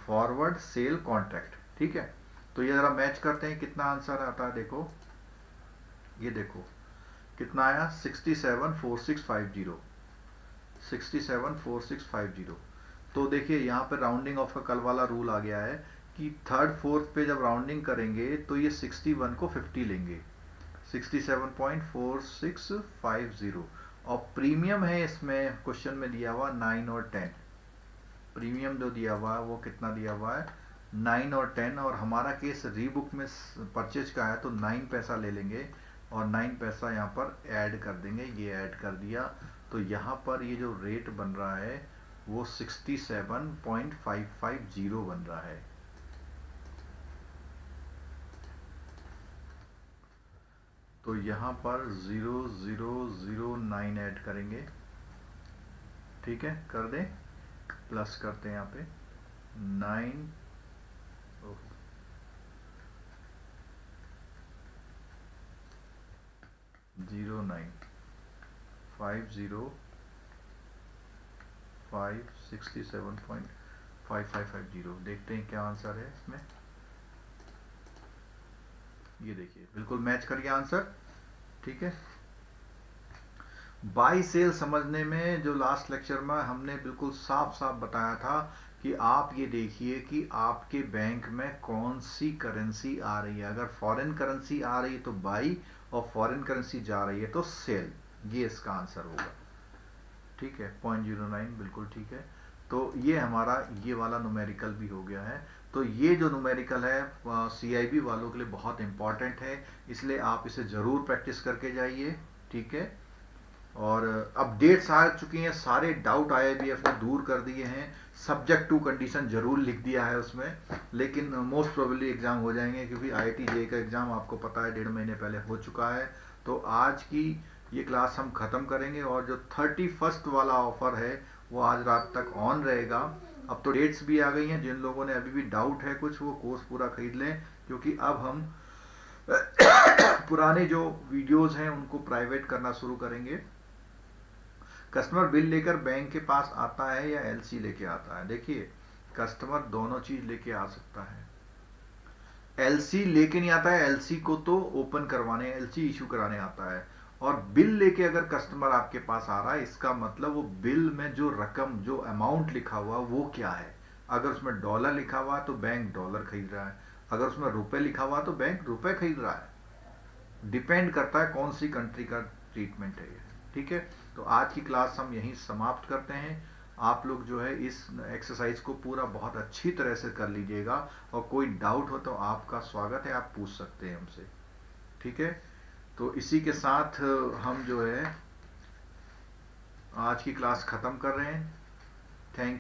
फॉरवर्ड सेल कॉन्ट्रैक्ट। ठीक है, तो ये जरा मैच करते हैं कितना आंसर आता है। देखो ये देखो कितना आया, 674650, 674650। तो देखिए यहाँ पे राउंडिंग ऑफ का कल वाला रूल आ गया है कि थर्ड फोर्थ पे जब राउंडिंग करेंगे तो ये 61 को 50 लेंगे, 67.4650। और प्रीमियम है इसमें क्वेश्चन में दिया हुआ 9 और 10, प्रीमियम जो दिया हुआ है वो कितना दिया हुआ है 9 और 10, और हमारा केस रीबुक में परचेज का है तो 9 पैसा ले लेंगे और 9 पैसा यहाँ पर ऐड कर देंगे, ये ऐड कर दिया, तो यहाँ पर ये जो रेट बन रहा है वो 67.550 बन रहा है। तो यहाँ पर 0009 ऐड करेंगे, ठीक है, कर दें, प्लस करते हैं यहाँ पे 9, 67.550। देखते हैं क्या आंसर है इसमें। ये देखिए बिल्कुल मैच कर गया आंसर। ठीक है, बाई सेल समझने में जो लास्ट लेक्चर में हमने बिल्कुल साफ साफ बताया था कि आप ये देखिए कि आपके बैंक में कौन सी करेंसी आ रही है। अगर फॉरेन करेंसी आ रही है तो बाई, और फॉरेन करेंसी जा रही है तो सेल, ये इसका आंसर होगा। ठीक है, 0.09 बिल्कुल ठीक है। तो ये हमारा ये वाला न्यूमेरिकल भी हो गया है। तो ये जो न्यूमेरिकल है CIB वालों के लिए बहुत इंपॉर्टेंट है, इसलिए आप इसे जरूर प्रैक्टिस करके जाइए। ठीक है, और अपडेट्स आ चुकी हैं, सारे डाउट IIBF ने दूर कर दिए हैं, सब्जेक्ट टू कंडीशन जरूर लिख दिया है उसमें, लेकिन मोस्ट प्रोबेबली एग्जाम हो जाएंगे क्योंकि IIT JEE का एग्जाम आपको पता है 1.5 महीने पहले हो चुका है। तो आज की ये क्लास हम खत्म करेंगे, और जो 31 वाला ऑफर है वो आज रात तक ऑन रहेगा। अब तो डेट्स भी आ गई हैं, जिन लोगों ने अभी भी डाउट है कुछ वो कोर्स पूरा खरीद लें, क्योंकि अब हम पुराने जो वीडियोस हैं उनको प्राइवेट करना शुरू करेंगे। कस्टमर बिल लेकर बैंक के पास आता है या LC लेके आता है? देखिए कस्टमर दोनों चीज लेके आ सकता है, LC लेके नहीं आता है, LC को तो ओपन करवाने, LC इशू कराने आता है। और बिल लेके अगर कस्टमर आपके पास आ रहा है, इसका मतलब वो बिल में जो रकम, जो अमाउंट लिखा हुआ वो क्या है। अगर उसमें डॉलर लिखा हुआ तो बैंक डॉलर खरीद रहा है, अगर उसमें रुपए लिखा हुआ तो बैंक रुपए खरीद रहा है। डिपेंड करता है कौन सी कंट्री का ट्रीटमेंट है ये। ठीक है, तो आज की क्लास हम यहीं समाप्त करते हैं। आप लोग जो है इस एक्सरसाइज को पूरा बहुत अच्छी तरह से कर लीजिएगा, और कोई डाउट हो तो आपका स्वागत है, आप पूछ सकते हैं हमसे। ठीक है, तो इसी के साथ हम जो है आज की क्लास खत्म कर रहे हैं।